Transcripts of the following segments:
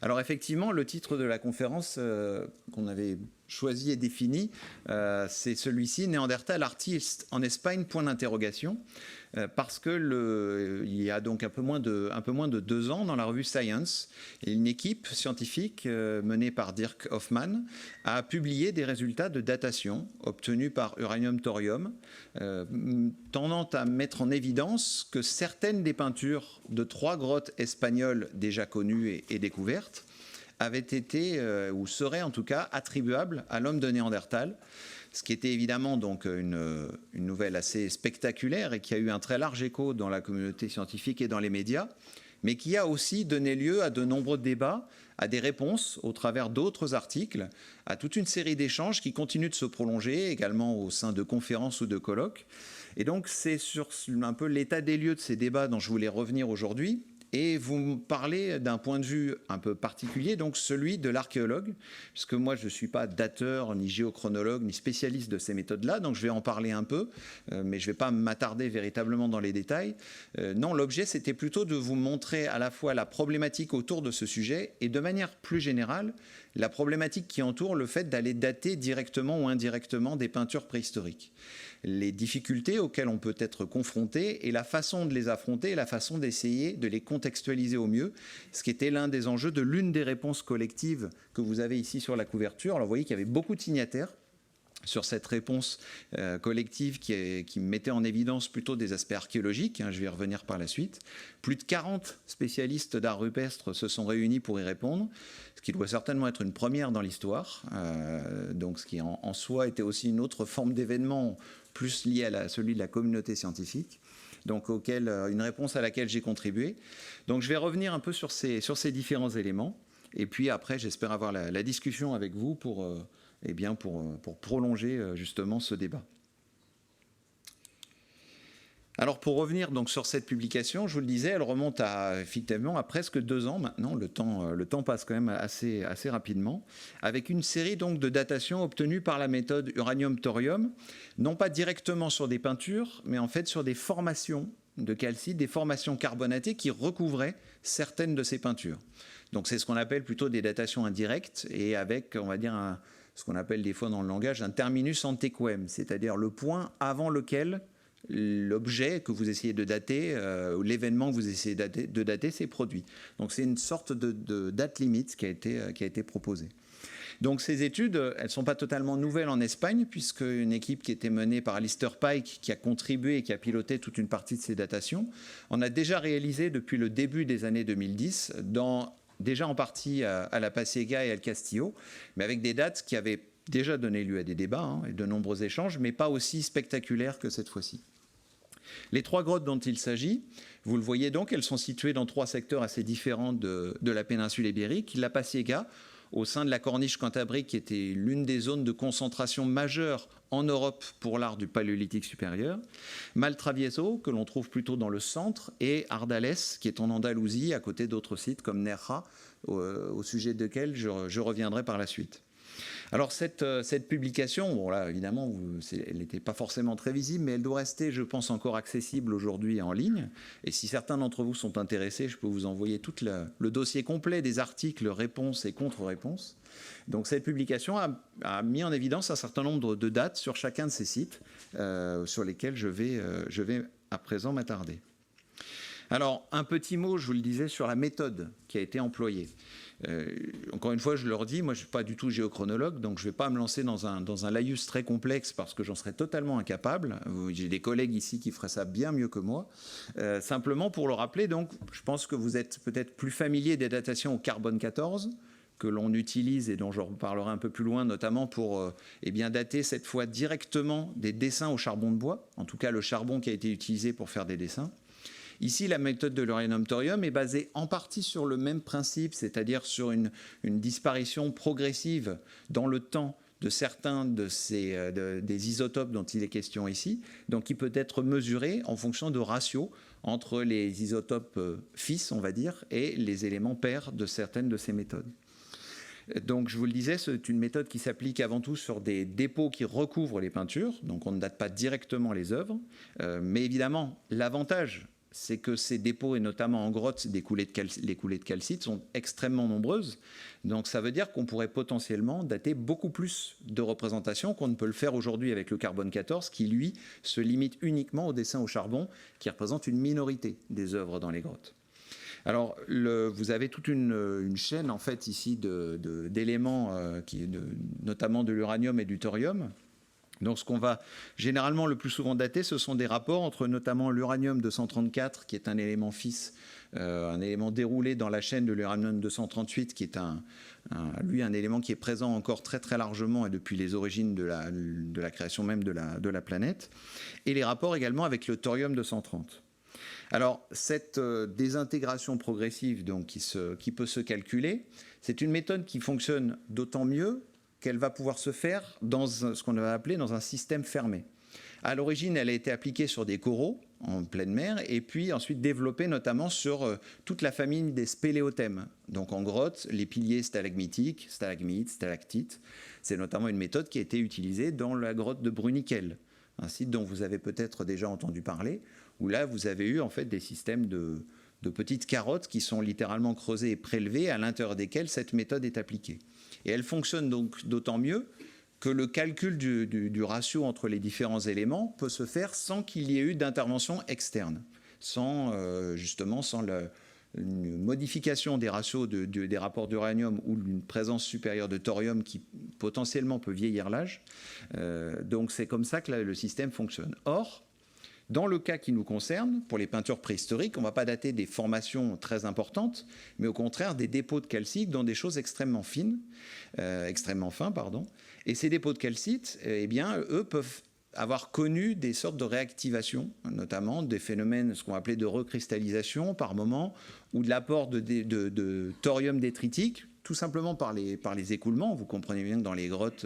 Alors effectivement, le titre de la conférence qu'on avait choisi et défini, c'est celui-ci, Néandertal artiste en Espagne, point d'interrogation, parce que il y a donc un peu moins de 2 ans, dans la revue Science, une équipe scientifique menée par Dirk Hoffman a publié des résultats de datation obtenus par Uranium Thorium, tendant à mettre en évidence que certaines des peintures de 3 grottes espagnoles déjà connues et découvertes avaient été, ou seraient en tout cas, attribuables à l'homme de Néandertal, ce qui était évidemment donc une nouvelle assez spectaculaire et qui a eu un très large écho dans la communauté scientifique et dans les médias, mais qui a aussi donné lieu à de nombreux débats, à des réponses au travers d'autres articles, à toute une série d'échanges qui continuent de se prolonger également au sein de conférences ou de colloques. Et donc c'est sur un peu l'état des lieux de ces débats dont je voulais revenir aujourd'hui. Et vous me parlez d'un point de vue un peu particulier, donc celui de l'archéologue, puisque moi je ne suis pas dateur, ni géochronologue, ni spécialiste de ces méthodes-là, donc je vais en parler un peu, mais je ne vais pas m'attarder véritablement dans les détails. Non, l'objet c'était plutôt de vous montrer à la fois la problématique autour de ce sujet et de manière plus générale, la problématique qui entoure le fait d'aller dater directement ou indirectement des peintures préhistoriques. Les difficultés auxquelles on peut être confronté et la façon de les affronter et la façon d'essayer de les contextualiser au mieux, ce qui était l'un des enjeux de l'une des réponses collectives que vous avez ici sur la couverture. Alors vous voyez qu'il y avait beaucoup de signataires sur cette réponse collective qui mettait en évidence plutôt des aspects archéologiques, je vais y revenir par la suite. Plus de 40 spécialistes d'art rupestre se sont réunis pour y répondre, ce qui doit certainement être une première dans l'histoire, donc ce qui en soi était aussi une autre forme d'événement plus lié à celui de la communauté scientifique, donc une réponse à laquelle j'ai contribué. Donc je vais revenir un peu sur ces différents éléments, et puis après j'espère avoir la discussion avec vous pour prolonger justement ce débat. Alors pour revenir donc sur cette publication, je vous le disais, elle remonte effectivement à presque 2 ans maintenant, le temps passe quand même assez rapidement, avec une série donc de datations obtenues par la méthode uranium-thorium, non pas directement sur des peintures, mais en fait sur des formations de calcite, des formations carbonatées qui recouvraient certaines de ces peintures. Donc c'est ce qu'on appelle plutôt des datations indirectes et avec, on va dire, ce qu'on appelle des fois dans le langage un terminus antequem, c'est-à-dire le point avant lequel l'objet que vous essayez de dater, ou l'événement que vous essayez de dater, s'est produit. Donc c'est une sorte de date limite qui a été proposée. Donc ces études, elles ne sont pas totalement nouvelles en Espagne, puisque une équipe qui était menée par Alistair Pike, qui a contribué et qui a piloté toute une partie de ces datations, en a déjà réalisé depuis le début des années 2010, déjà en partie à la Pasiega et à El Castillo, mais avec des dates qui avaient déjà donné lieu à des débats et de nombreux échanges, mais pas aussi spectaculaires que cette fois-ci. Les 3 grottes dont il s'agit, vous le voyez donc, elles sont situées dans 3 secteurs assez différents de la péninsule ibérique. La Pasiega, au sein de la corniche cantabrique, qui était l'une des zones de concentration majeure en Europe pour l'art du paléolithique supérieur. Maltravieso, que l'on trouve plutôt dans le centre, et Ardales, qui est en Andalousie, à côté d'autres sites comme Nerja, au sujet desquels je reviendrai par la suite. Alors cette publication, bon là évidemment, elle n'était pas forcément très visible, mais elle doit rester, je pense, encore accessible aujourd'hui en ligne. Et si certains d'entre vous sont intéressés, je peux vous envoyer tout le dossier complet des articles, réponses et contre-réponses. Donc cette publication a mis en évidence un certain nombre de dates sur chacun de ces sites, sur lesquels je vais à présent m'attarder. Alors un petit mot, je vous le disais, sur la méthode qui a été employée. Encore une fois, je leur dis, moi je ne suis pas du tout géochronologue, donc je ne vais pas me lancer dans un laïus très complexe parce que j'en serais totalement incapable. J'ai des collègues ici qui feraient ça bien mieux que moi. Simplement pour le rappeler, donc, je pense que vous êtes peut-être plus familier des datations au carbone 14 que l'on utilise et dont je reparlerai un peu plus loin, notamment pour dater cette fois directement des dessins au charbon de bois, en tout cas le charbon qui a été utilisé pour faire des dessins. Ici, la méthode de l'uranium-thorium est basée en partie sur le même principe, c'est-à-dire sur une disparition progressive dans le temps de certains des isotopes dont il est question ici, donc qui peut être mesuré en fonction de ratios entre les isotopes fils, on va dire, et les éléments pairs de certaines de ces méthodes. Donc je vous le disais, c'est une méthode qui s'applique avant tout sur des dépôts qui recouvrent les peintures, donc on ne date pas directement les œuvres, mais évidemment l'avantage c'est que ces dépôts, et notamment en grotte, les coulées de calcite sont extrêmement nombreuses. Donc ça veut dire qu'on pourrait potentiellement dater beaucoup plus de représentations qu'on ne peut le faire aujourd'hui avec le carbone 14, qui lui se limite uniquement au dessin au charbon, qui représente une minorité des œuvres dans les grottes. Alors, vous avez toute une chaîne en fait ici d'éléments, notamment de l'uranium et du thorium. Donc ce qu'on va généralement le plus souvent dater, ce sont des rapports entre notamment l'uranium 234, qui est un élément fils, un élément déroulé dans la chaîne de l'uranium 238, qui est lui un élément qui est présent encore très très largement et depuis les origines de la création même de la planète, et les rapports également avec le thorium 230. Alors cette désintégration progressive donc, qui peut se calculer, c'est une méthode qui fonctionne d'autant mieux qu'elle va pouvoir se faire dans ce qu'on va appeler dans un système fermé. À l'origine, elle a été appliquée sur des coraux en pleine mer et puis ensuite développée notamment sur toute la famille des spéléothèmes. Donc en grotte, les piliers stalagmitiques, stalagmites, stalactites. C'est notamment une méthode qui a été utilisée dans la grotte de Bruniquel, un site dont vous avez peut-être déjà entendu parler, où là vous avez eu en fait des systèmes de petites carottes qui sont littéralement creusées et prélevées, à l'intérieur desquelles cette méthode est appliquée. Et elle fonctionne donc d'autant mieux que le calcul du ratio entre les différents éléments peut se faire sans qu'il y ait eu d'intervention externe, sans une modification des ratios des rapports d'uranium ou une présence supérieure de thorium qui potentiellement peut vieillir l'âge. Donc c'est comme ça que le système fonctionne. Or, dans le cas qui nous concerne, pour les peintures préhistoriques, on ne va pas dater des formations très importantes, mais au contraire des dépôts de calcite dans des choses extrêmement fins. Et ces dépôts de calcite, eh bien, eux peuvent avoir connu des sortes de réactivation, notamment des phénomènes, ce qu'on va appeler de recristallisation par moment, ou de l'apport de thorium détritique, tout simplement par les écoulements. Vous comprenez bien que dans les grottes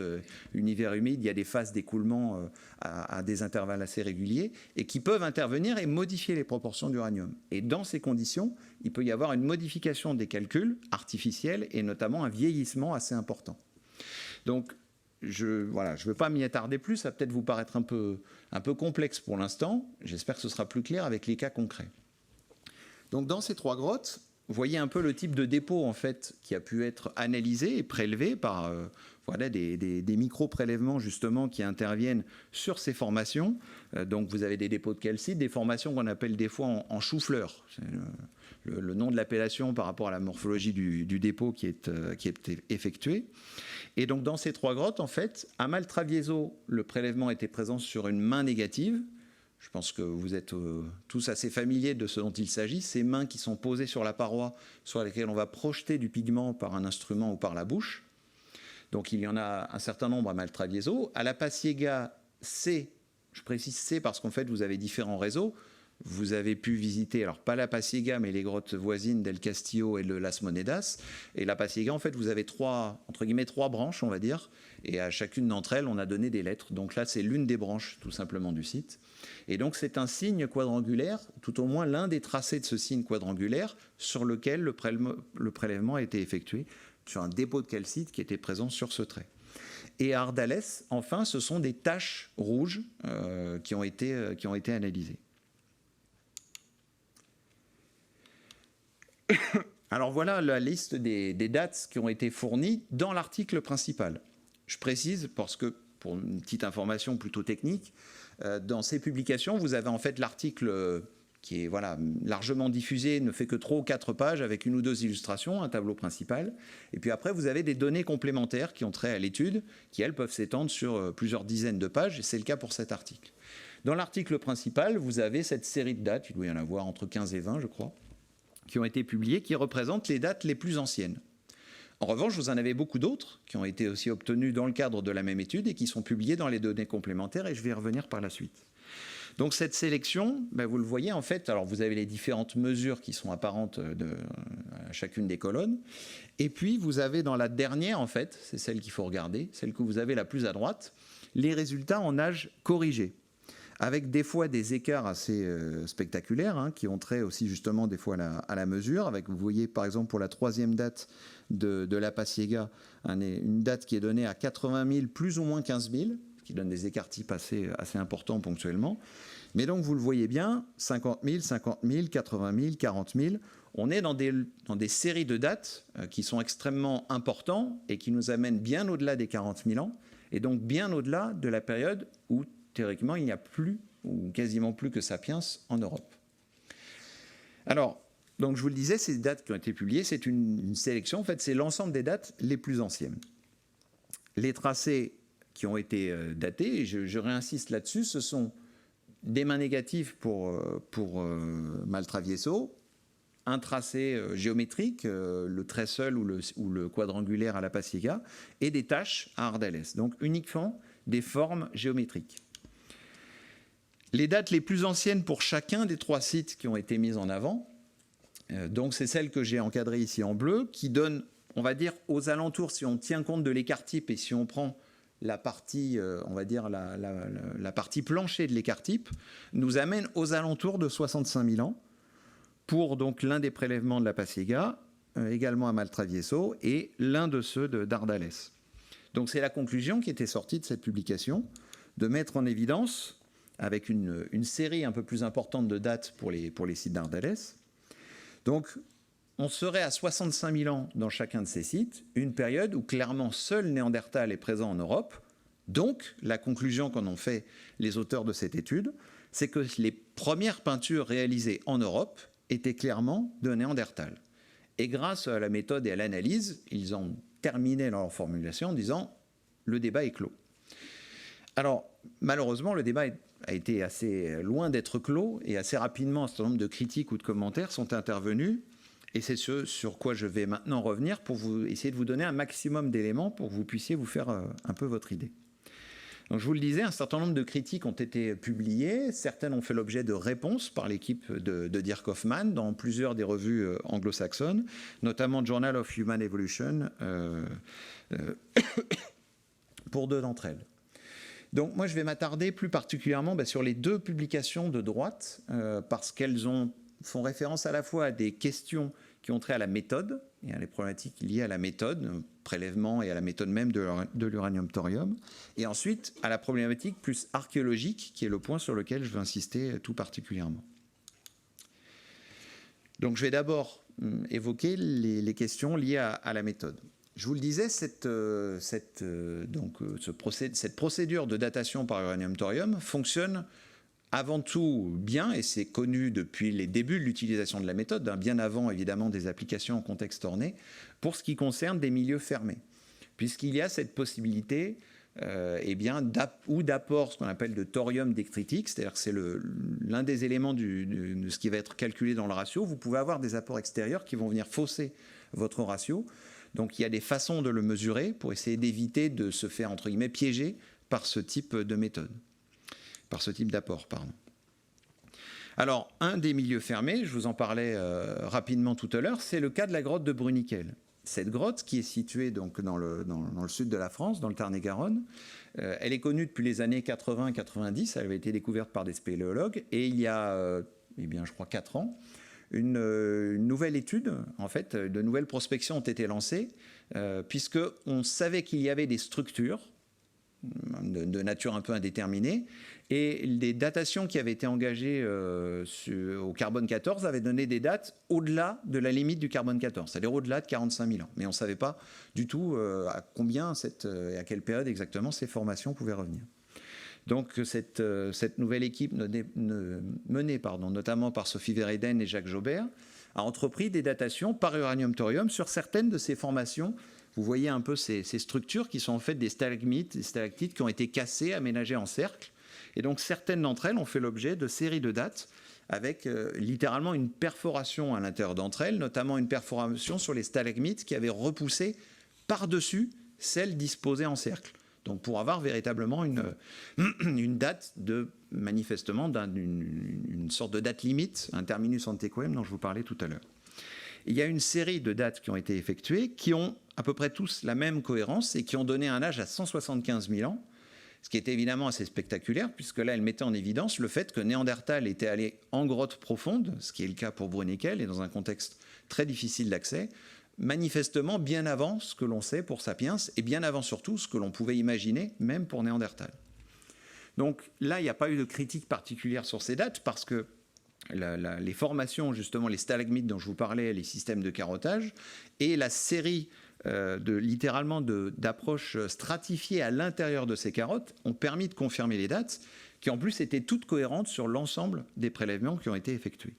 univers humides, il y a des phases d'écoulement à des intervalles assez réguliers et qui peuvent intervenir et modifier les proportions d'uranium. Et dans ces conditions, il peut y avoir une modification des calculs artificiels et notamment un vieillissement assez important. Donc, je ne veux pas m'y attarder plus, ça va peut-être vous paraître un peu complexe pour l'instant. J'espère que ce sera plus clair avec les cas concrets. Donc, dans ces trois grottes, vous voyez un peu le type de dépôt en fait, qui a pu être analysé et prélevé par des micro-prélèvements justement qui interviennent sur ces formations. Donc vous avez des dépôts de calcite, des formations qu'on appelle des fois en chou-fleur. C'est le nom de l'appellation par rapport à la morphologie du dépôt qui est effectué. Et donc dans ces trois grottes, en fait, à Maltravieso, le prélèvement était présent sur une main négative. Je pense que vous êtes tous assez familiers de ce dont il s'agit. Ces mains qui sont posées sur la paroi, sur lesquelles on va projeter du pigment par un instrument ou par la bouche. Donc il y en a un certain nombre à Maltravieso. À la Paciega, C, je précise C parce qu'en fait vous avez différents réseaux. Vous avez pu visiter, alors pas la Paciega, mais les grottes voisines d'El Castillo et de Las Monedas. Et la Paciega, en fait, vous avez trois branches, on va dire. Et à chacune d'entre elles, on a donné des lettres. Donc là, c'est l'une des branches, tout simplement, du site. Et donc, c'est un signe quadrangulaire, tout au moins l'un des tracés de ce signe quadrangulaire, sur lequel le prélèvement a été effectué, sur un dépôt de calcite qui était présent sur ce trait. Et à Ardales, enfin, ce sont des taches rouges qui ont été analysées. Alors voilà la liste des dates qui ont été fournies dans l'article principal. Je précise parce que, pour une petite information plutôt technique, dans ces publications, vous avez en fait l'article qui est largement diffusé, ne fait que 3 ou 4 pages avec une ou deux illustrations, un tableau principal. Et puis après, vous avez des données complémentaires qui ont trait à l'étude, qui elles peuvent s'étendre sur plusieurs dizaines de pages, et c'est le cas pour cet article. Dans l'article principal, vous avez cette série de dates, il doit y en avoir entre 15 et 20, je crois, qui ont été publiées, qui représentent les dates les plus anciennes. En revanche, vous en avez beaucoup d'autres qui ont été aussi obtenues dans le cadre de la même étude et qui sont publiées dans les données complémentaires, et je vais y revenir par la suite. Donc cette sélection, vous le voyez en fait, alors vous avez les différentes mesures qui sont apparentes à chacune des colonnes, et puis vous avez dans la dernière en fait, c'est celle qu'il faut regarder, celle que vous avez la plus à droite, les résultats en âge corrigé, avec des fois des écarts assez spectaculaires, qui ont trait aussi justement des fois à la mesure. Avec, vous voyez par exemple pour la troisième date de la Paciega, une date qui est donnée à 80 000 plus ou moins 15 000, ce qui donne des écarts types assez importants ponctuellement. Mais donc, vous le voyez bien, 50 000, 50 000, 80 000, 40 000, on est dans des séries de dates qui sont extrêmement importantes et qui nous amènent bien au-delà des 40 000 ans, et donc bien au-delà de la période où, théoriquement, il n'y a plus, ou quasiment plus que Sapiens en Europe. Alors, donc je vous le disais, ces dates qui ont été publiées, c'est une sélection, en fait, c'est l'ensemble des dates les plus anciennes. Les tracés qui ont été datés, et je réinsiste là-dessus, ce sont des mains négatives pour Maltravieso, un tracé géométrique, le trait seul ou le quadrangulaire à la Pasiega, et des taches à Ardales, donc uniquement des formes géométriques. Les dates les plus anciennes pour chacun des 3 sites qui ont été mis en avant, donc c'est celle que j'ai encadrée ici en bleu, qui donne, on va dire, aux alentours, si on tient compte de l'écart-type et si on prend la partie, on va dire, la partie planchée de l'écart-type, nous amène aux alentours de 65 000 ans pour donc l'un des prélèvements de la Pasiega, également à Maltravieso, et l'un de ceux d'Ardales. Donc c'est la conclusion qui était sortie de cette publication, de mettre en évidence, avec une série un peu plus importante de dates pour les sites d'Ardales. Donc on serait à 65 000 ans dans chacun de ces sites, une période où clairement seul Néandertal est présent en Europe. Donc, la conclusion qu'en ont fait les auteurs de cette étude, c'est que les premières peintures réalisées en Europe étaient clairement de Néandertal. Et grâce à la méthode et à l'analyse, ils ont terminé leur formulation en disant « le débat est clos ». Alors, malheureusement, le débat a été assez loin d'être clos et assez rapidement, un certain nombre de critiques ou de commentaires sont intervenus. Et c'est ce sur quoi je vais maintenant revenir pour essayer de vous donner un maximum d'éléments pour que vous puissiez vous faire un peu votre idée. Donc je vous le disais, un certain nombre de critiques ont été publiées. Certaines ont fait l'objet de réponses par l'équipe de Dirk Hoffman dans plusieurs des revues anglo-saxonnes, notamment Journal of Human Evolution, pour 2 d'entre elles. Donc moi je vais m'attarder plus particulièrement sur les 2 publications de droite, parce qu'elles font référence à la fois à des questions qui ont trait à la méthode et à les problématiques liées à la méthode, prélèvement et à la méthode même de l'uranium-thorium, et ensuite à la problématique plus archéologique, qui est le point sur lequel je veux insister tout particulièrement. Donc je vais d'abord évoquer les questions liées à la méthode. Je vous le disais, cette procédure de datation par uranium-thorium fonctionne avant tout bien, et c'est connu depuis les débuts de l'utilisation de la méthode, bien avant évidemment des applications en contexte orné, pour ce qui concerne des milieux fermés, puisqu'il y a cette possibilité d'apport, ce qu'on appelle de thorium décritique, c'est-à-dire que c'est l'un des éléments de ce qui va être calculé dans le ratio. Vous pouvez avoir des apports extérieurs qui vont venir fausser votre ratio. Donc il y a des façons de le mesurer pour essayer d'éviter de se faire, entre guillemets, piéger par ce type de méthode. Par ce type d'apport, pardon. Alors, un des milieux fermés, je vous en parlais rapidement tout à l'heure, c'est le cas de la grotte de Bruniquel. Cette grotte, qui est située donc dans le sud de la France, dans le Tarn-et-Garonne, elle est connue depuis les années 80-90, elle avait été découverte par des spéléologues, et il y a, je crois, 4 ans, une nouvelle étude, en fait, de nouvelles prospections ont été lancées, puisqu'on savait qu'il y avait des structures de nature un peu indéterminée, et les datations qui avaient été engagées au carbone 14 avaient donné des dates au-delà de la limite du carbone 14, c'est-à-dire au-delà de 45 000 ans. Mais on ne savait pas du tout à combien et à quelle période exactement ces formations pouvaient revenir. Donc cette nouvelle équipe menée notamment par Sophie Verheyden et Jacques Jobert a entrepris des datations par uranium-thorium sur certaines de ces formations. Vous voyez un peu ces structures qui sont en fait des stalagmites, des stalactites qui ont été cassées, aménagées en cercle. Et donc certaines d'entre elles ont fait l'objet de séries de dates avec littéralement une perforation à l'intérieur d'entre elles, notamment une perforation sur les stalagmites qui avaient repoussé par-dessus celles disposées en cercle. Donc pour avoir véritablement une date manifestement une sorte de date limite, un terminus antequem dont je vous parlais tout à l'heure. Il y a une série de dates qui ont été effectuées qui ont à peu près tous la même cohérence et qui ont donné un âge à 175 000 ans, ce qui était évidemment assez spectaculaire puisque là, elle mettait en évidence le fait que Néandertal était allé en grotte profonde, ce qui est le cas pour Bruniquel et dans un contexte très difficile d'accès, manifestement bien avant ce que l'on sait pour Sapiens et bien avant surtout ce que l'on pouvait imaginer même pour Néandertal. Donc là, il n'y a pas eu de critique particulière sur ces dates parce que les formations, justement, les stalagmites dont je vous parlais, les systèmes de carottage et la série littéralement d'approches stratifiées à l'intérieur de ces carottes ont permis de confirmer les dates qui en plus étaient toutes cohérentes sur l'ensemble des prélèvements qui ont été effectués.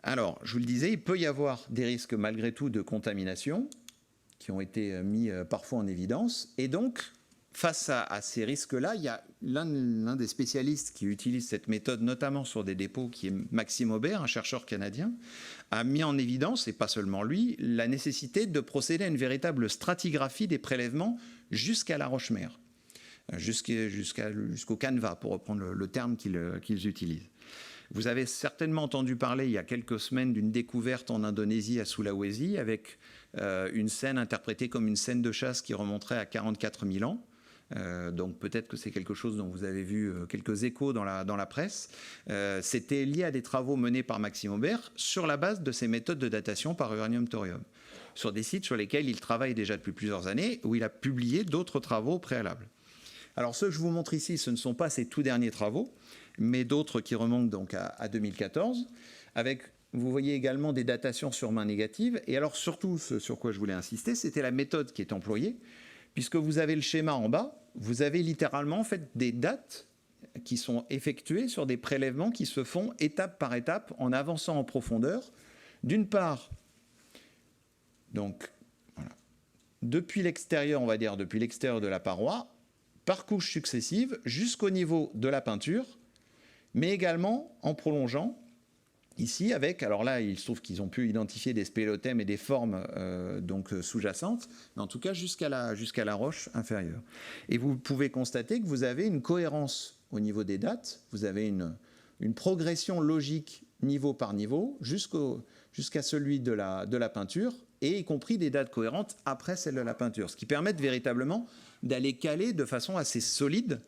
Alors, je vous le disais, il peut y avoir des risques malgré tout de contamination qui ont été mis parfois en évidence. Et donc, face à ces risques-là, il y a l'un des spécialistes qui utilise cette méthode, notamment sur des dépôts, qui est Maxime Aubert, un chercheur canadien, a mis en évidence, et pas seulement lui, la nécessité de procéder à une véritable stratigraphie des prélèvements jusqu'à la roche-mère, jusqu'au canevas, pour reprendre le terme qu'ils utilisent. Vous avez certainement entendu parler il y a quelques semaines d'une découverte en Indonésie à Sulawesi avec une scène interprétée comme une scène de chasse qui remonterait à 44 000 ans. Donc peut-être que c'est quelque chose dont vous avez vu quelques échos dans la presse. C'était lié à des travaux menés par Maxime Aubert sur la base de ces méthodes de datation par uranium-thorium, sur des sites sur lesquels il travaille déjà depuis plusieurs années, où il a publié d'autres travaux préalables. Alors ceux que je vous montre ici, ce ne sont pas ses tout derniers travaux, mais d'autres qui remontent donc à 2014, avec, vous voyez également des datations sur main négative. Et alors surtout, ce sur quoi je voulais insister, c'était la méthode qui est employée, puisque vous avez le schéma en bas, vous avez littéralement en fait des dates qui sont effectuées sur des prélèvements qui se font étape par étape en avançant en profondeur. D'une part, donc, voilà, depuis l'extérieur, on va dire, depuis l'extérieur de la paroi, par couches successives jusqu'au niveau de la peinture, mais également en prolongeant ici avec, alors là il se trouve qu'ils ont pu identifier des spéléothèmes et des formes donc sous-jacentes, mais en tout cas jusqu'à la roche inférieure. Et vous pouvez constater que vous avez une cohérence au niveau des dates, vous avez une progression logique niveau par niveau jusqu'à celui de la peinture, et y compris des dates cohérentes après celle de la peinture, ce qui permet véritablement d'aller caler de façon assez solide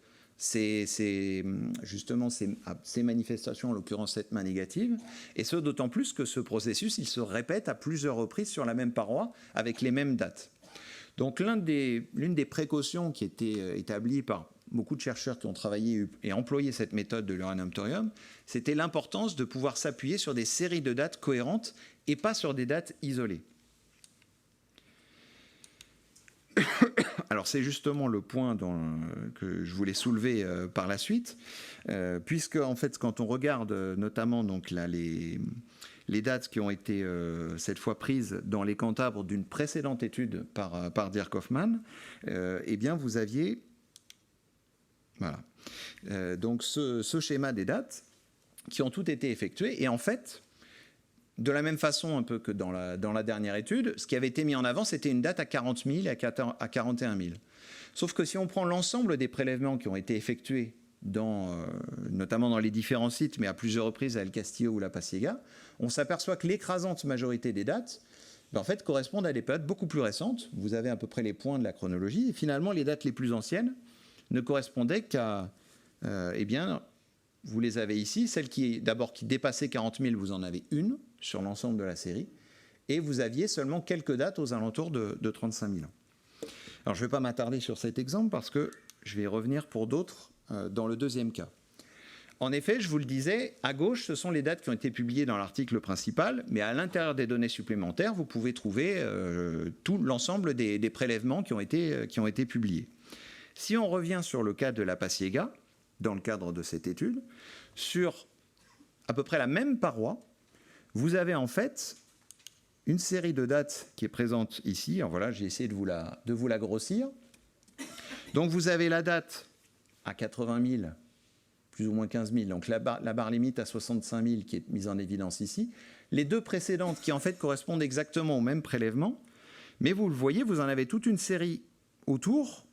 justement ces manifestations, en l'occurrence cette main négative, et ce d'autant plus que ce processus il se répète à plusieurs reprises sur la même paroi avec les mêmes dates. Donc l'une des précautions qui était établie par beaucoup de chercheurs qui ont travaillé et employé cette méthode de l'uranium-thorium, c'était l'importance de pouvoir s'appuyer sur des séries de dates cohérentes et pas sur des dates isolées. Alors c'est justement le point que je voulais soulever par la suite, puisque en fait quand on regarde notamment donc là les dates qui ont été cette fois prises dans les cantabres d'une précédente étude par Dirk Hoffman, eh bien vous aviez voilà donc ce schéma des dates qui ont toutes été effectuées, et en fait de la même façon un peu que dans la dernière étude, ce qui avait été mis en avant, c'était une date à 40 000 et à 41 000. Sauf que si on prend l'ensemble des prélèvements qui ont été effectués, notamment dans les différents sites, mais à plusieurs reprises à El Castillo ou La Pasiega, on s'aperçoit que l'écrasante majorité des dates en fait, correspondent à des périodes beaucoup plus récentes. Vous avez à peu près les points de la chronologie. Et finalement, les dates les plus anciennes ne correspondaient qu'à... eh bien, vous les avez ici. Celle qui dépassait 40 000, vous en avez une sur l'ensemble de la série. Et vous aviez seulement quelques dates aux alentours de 35 000 ans. Alors, je ne vais pas m'attarder sur cet exemple parce que je vais y revenir pour d'autres dans le deuxième cas. En effet, je vous le disais, à gauche, ce sont les dates qui ont été publiées dans l'article principal, mais à l'intérieur des données supplémentaires, vous pouvez trouver tout l'ensemble des prélèvements qui ont été publiés. Si on revient sur le cas de La Pasiega, dans le cadre de cette étude, sur à peu près la même paroi, vous avez en fait une série de dates qui est présente ici. Alors voilà, j'ai essayé de vous la grossir. Donc vous avez la date à 80 000, plus ou moins 15 000, donc la barre limite à 65 000 qui est mise en évidence ici. Les deux précédentes qui en fait correspondent exactement au même prélèvement, mais vous le voyez, vous en avez toute une série autour,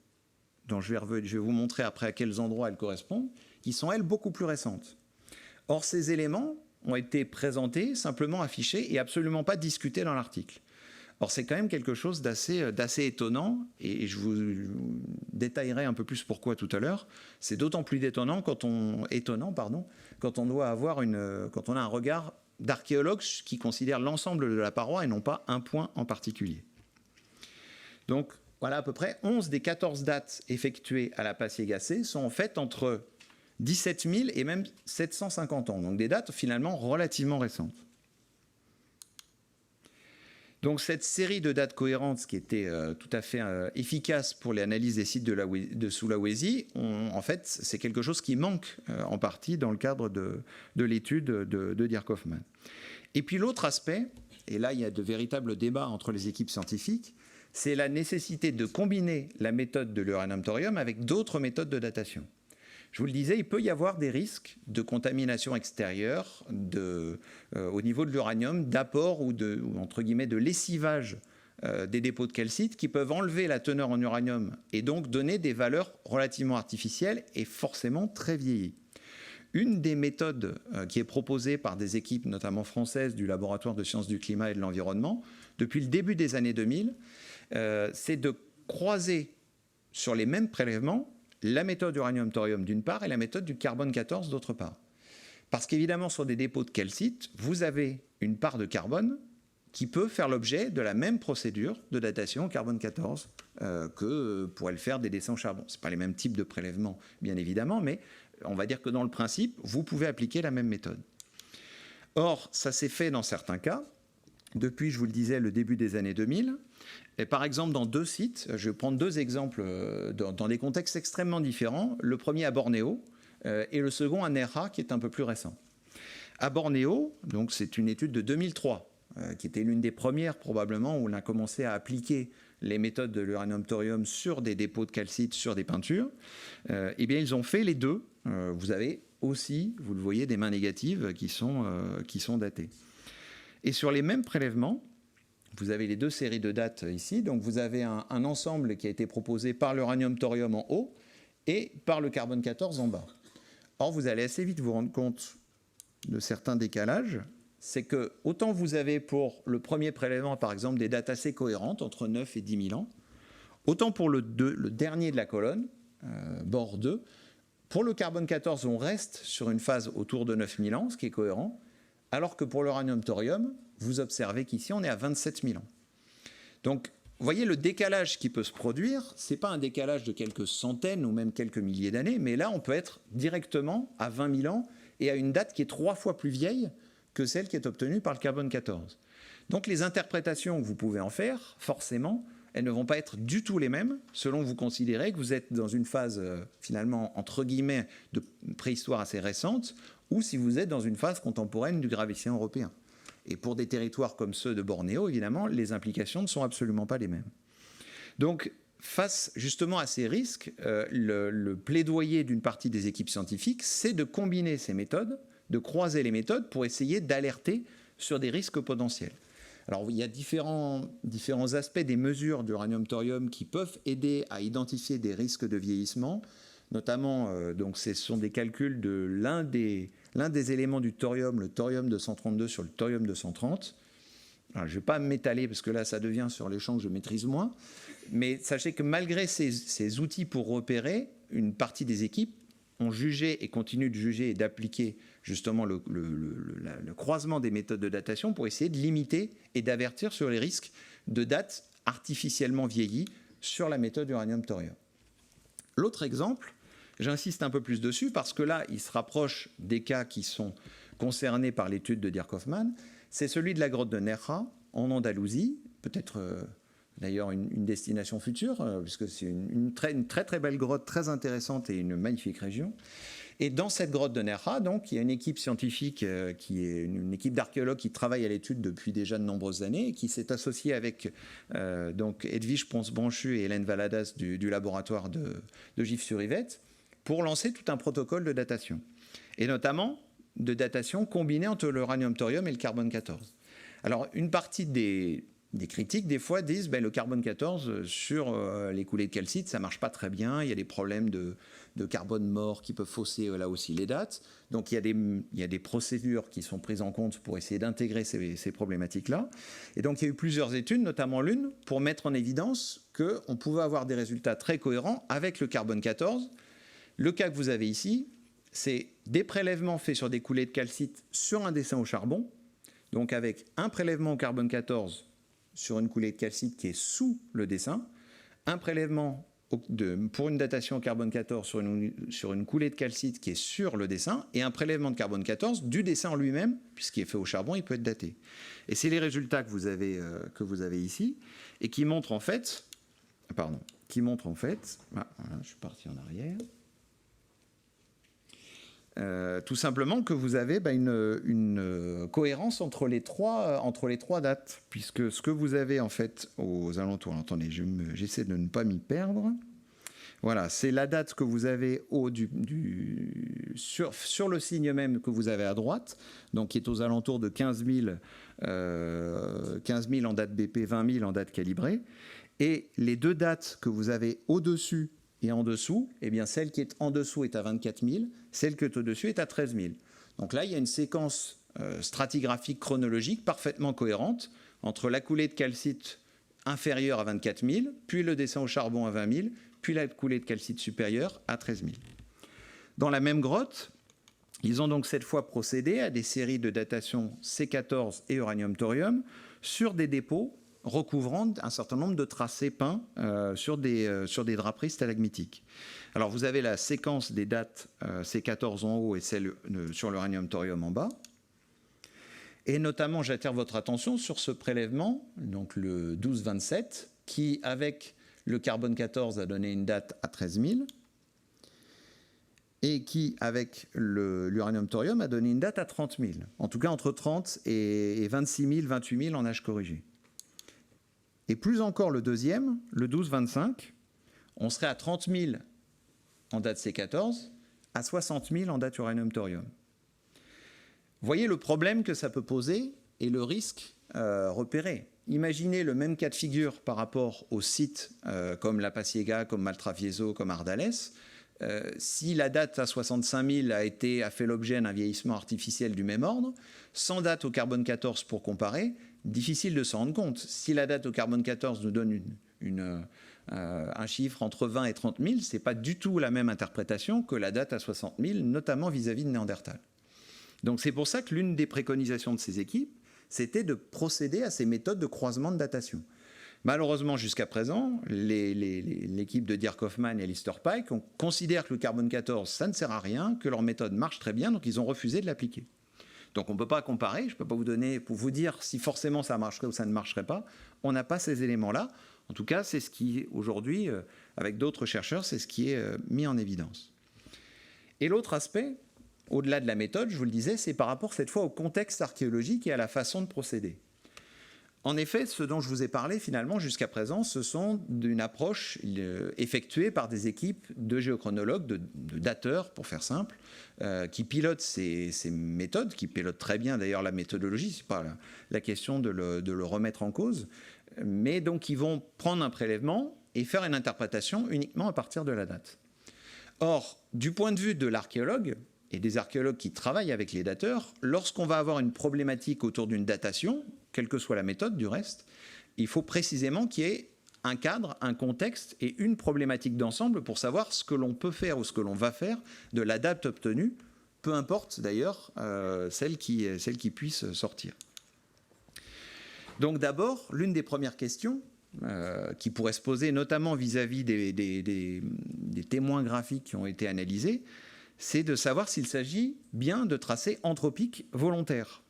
dont je vais vous montrer après à quels endroits elles correspondent, qui sont elles beaucoup plus récentes. Or ces éléments ont été présentés, simplement affichés et absolument pas discutés dans l'article. Or c'est quand même quelque chose d'assez étonnant, et je vous détaillerai un peu plus pourquoi tout à l'heure. C'est d'autant plus étonnant quand on doit avoir quand on a un regard d'archéologue qui considère l'ensemble de la paroi et non pas un point en particulier. Donc voilà, à peu près 11 des 14 dates effectuées à la Pacier-Gassé sont en fait entre 17 000 et même 750 ans. Donc des dates finalement relativement récentes. Donc cette série de dates cohérentes qui était tout à fait efficace pour l'analyse des sites de Sulawesi, en fait, c'est quelque chose qui manque en partie dans le cadre de l'étude de Dirk Hoffman. Et puis l'autre aspect, et là il y a de véritables débats entre les équipes scientifiques, c'est la nécessité de combiner la méthode de l'uranium-thorium avec d'autres méthodes de datation. Je vous le disais, il peut y avoir des risques de contamination extérieure au niveau de l'uranium, d'apport ou entre guillemets de lessivage des dépôts de calcite qui peuvent enlever la teneur en uranium et donc donner des valeurs relativement artificielles et forcément très vieillies. Une des méthodes qui est proposée par des équipes notamment françaises du laboratoire de sciences du climat et de l'environnement depuis le début des années 2000, c'est de croiser sur les mêmes prélèvements la méthode uranium-thorium d'une part et la méthode du carbone 14 d'autre part. Parce qu'évidemment, sur des dépôts de calcite, vous avez une part de carbone qui peut faire l'objet de la même procédure de datation au carbone 14 que pourraient le faire des dessins au charbon. Ce n'est pas les mêmes types de prélèvements, bien évidemment, mais on va dire que dans le principe, vous pouvez appliquer la même méthode. Or, ça s'est fait dans certains cas, depuis, je vous le disais, le début des années 2000. Et par exemple, dans 2 sites, je vais prendre 2 exemples dans des contextes extrêmement différents. Le premier à Bornéo et le second à Nerja, qui est un peu plus récent. À Bornéo, donc c'est une étude de 2003, qui était l'une des premières probablement où on a commencé à appliquer les méthodes de l'uranium-thorium sur des dépôts de calcite, sur des peintures. Eh bien, ils ont fait les deux. Vous avez aussi, vous le voyez, des mains négatives qui sont datées. Et sur les mêmes prélèvements, vous avez les 2 séries de dates ici. Donc vous avez un ensemble qui a été proposé par l'uranium-thorium en haut et par le carbone 14 en bas. Or, vous allez assez vite vous rendre compte de certains décalages. C'est que autant vous avez pour le premier prélèvement, par exemple, des dates assez cohérentes, entre 9 et 10 000 ans, autant pour le dernier de la colonne, bord 2, pour le carbone 14, on reste sur une phase autour de 9 000 ans, ce qui est cohérent, alors que pour l'uranium-thorium, vous observez qu'ici, on est à 27 000 ans. Donc, vous voyez le décalage qui peut se produire, ce n'est pas un décalage de quelques centaines ou même quelques milliers d'années, mais là, on peut être directement à 20 000 ans et à une date qui est 3 fois plus vieille que celle qui est obtenue par le carbone 14. Donc, les interprétations que vous pouvez en faire, forcément, elles ne vont pas être du tout les mêmes selon que vous considérez que vous êtes dans une phase, finalement, entre guillemets, de préhistoire assez récente, ou si vous êtes dans une phase contemporaine du Gravitien européen. Et pour des territoires comme ceux de Bornéo, évidemment, les implications ne sont absolument pas les mêmes. Donc, face justement à ces risques, le plaidoyer d'une partie des équipes scientifiques, c'est de combiner ces méthodes, de croiser les méthodes pour essayer d'alerter sur des risques potentiels. Alors, il y a différents aspects des mesures d'uranium-thorium qui peuvent aider à identifier des risques de vieillissement. Notamment, donc, ce sont des calculs de l'un des éléments du thorium, le thorium-232 sur le thorium-230. Alors, je ne vais pas m'étaler parce que là, ça devient sur les champs que je maîtrise moins. Mais sachez que malgré ces outils pour repérer, une partie des équipes ont jugé et continuent de juger et d'appliquer justement le croisement des méthodes de datation pour essayer de limiter et d'avertir sur les risques de dates artificiellement vieillies sur la méthode uranium-thorium. L'autre exemple, j'insiste un peu plus dessus parce que là, il se rapproche des cas qui sont concernés par l'étude de Dirk Hoffman. C'est celui de la grotte de Nerja, en Andalousie, peut-être d'ailleurs une destination future, puisque c'est une très très belle grotte, très intéressante et une magnifique région. Et dans cette grotte de Nerja, donc, il y a une équipe scientifique qui est une équipe d'archéologues qui travaille à l'étude depuis déjà de nombreuses années et qui s'est associée avec donc Edwige Pons-Branchu et Hélène Valadas du laboratoire de Gif-sur-Yvette pour lancer tout un protocole de datation. Et notamment de datation combinée entre l'uranium-thorium et le carbone 14. Alors, une partie des critiques, des fois, disent le carbone 14 sur les coulées de calcite, ça ne marche pas très bien, il y a des problèmes de carbone mort qui peuvent fausser là aussi les dates. Donc il y a des procédures qui sont prises en compte pour essayer d'intégrer ces problématiques-là. Et donc il y a eu plusieurs études, notamment l'une, pour mettre en évidence qu'on pouvait avoir des résultats très cohérents avec le carbone 14. Le cas que vous avez ici, c'est des prélèvements faits sur des coulées de calcite sur un dessin au charbon, donc avec un prélèvement au carbone 14 sur une coulée de calcite qui est sous le dessin, un prélèvement pour une datation carbone 14 sur une coulée de calcite qui est sur le dessin, et un prélèvement de carbone 14 du dessin en lui-même, puisqu'il est fait au charbon, il peut être daté. Et c'est les résultats que vous avez ici, et qui montrent en fait, voilà, je suis parti en arrière, tout simplement que vous avez une cohérence entre les trois dates, puisque ce que vous avez en fait aux alentours, attendez, j'essaie de ne pas m'y perdre. Voilà, c'est la date que vous avez sur le signe même que vous avez à droite, donc qui est aux alentours de 15 000 en date BP, 20 000 en date calibrée. Et les deux dates que vous avez au-dessus et en dessous, eh bien celle qui est en dessous est à 24 000, celle qui est au-dessus est à 13 000. Donc là, il y a une séquence stratigraphique chronologique parfaitement cohérente entre la coulée de calcite inférieure à 24 000, puis le dessin au charbon à 20 000, puis la coulée de calcite supérieure à 13 000. Dans la même grotte, ils ont donc cette fois procédé à des séries de datation C14 et uranium-thorium sur des dépôts recouvrant un certain nombre de tracés peints sur des draperies stalagmitiques. Alors vous avez la séquence des dates C14 en haut et celle sur l'uranium-thorium en bas. Et notamment, j'attire votre attention sur ce prélèvement, donc le 12-27, qui, avec le carbone 14, a donné une date à 13 000, et qui, avec l'uranium-thorium, a donné une date à 30 000. En tout cas, entre 30 et 26 000, 28 000 en âge corrigé. Et plus encore, le deuxième, le 12-25, on serait à 30 000 en date C14, à 60 000 en date uranium-thorium. Vous voyez le problème que ça peut poser et le risque repéré. Imaginez le même cas de figure par rapport aux sites comme La Pasiega, comme Maltrafieso, comme Ardales. Si la date à 65 000 a fait l'objet d'un vieillissement artificiel du même ordre, sans date au carbone 14 pour comparer, difficile de s'en rendre compte. Si la date au carbone 14 nous donne un chiffre entre 20 et 30 000, ce n'est pas du tout la même interprétation que la date à 60 000, notamment vis-à-vis de Néandertal. Donc c'est pour ça que l'une des préconisations de ces équipes, c'était de procéder à ces méthodes de croisement de datation. Malheureusement, jusqu'à présent, l'équipe de Dirk Hoffman et Lister Pike considèrent que le carbone 14, ça ne sert à rien, que leur méthode marche très bien, donc ils ont refusé de l'appliquer. Donc on ne peut pas comparer, je ne peux pas vous donner pour vous dire si forcément ça marcherait ou ça ne marcherait pas. On n'a pas ces éléments-là. En tout cas, c'est ce qui, aujourd'hui, avec d'autres chercheurs, c'est ce qui est mis en évidence. Et l'autre aspect, au-delà de la méthode, je vous le disais, c'est par rapport cette fois au contexte archéologique et à la façon de procéder. En effet, ce dont je vous ai parlé finalement jusqu'à présent, ce sont d'une approche effectuée par des équipes de géochronologues, de dateurs, pour faire simple, qui pilotent ces méthodes, qui pilotent très bien d'ailleurs la méthodologie, ce n'est pas la question de le remettre en cause, mais donc ils vont prendre un prélèvement et faire une interprétation uniquement à partir de la date. Or, du point de vue de l'archéologue, et des archéologues qui travaillent avec les dateurs, lorsqu'on va avoir une problématique autour d'une datation, quelle que soit la méthode du reste, il faut précisément qu'il y ait un cadre, un contexte et une problématique d'ensemble pour savoir ce que l'on peut faire ou ce que l'on va faire de la date obtenue, peu importe d'ailleurs celle qui puisse sortir. Donc d'abord, l'une des premières questions qui pourrait se poser, notamment vis-à-vis des témoins graphiques qui ont été analysés, c'est de savoir s'il s'agit bien de tracés anthropiques volontaires.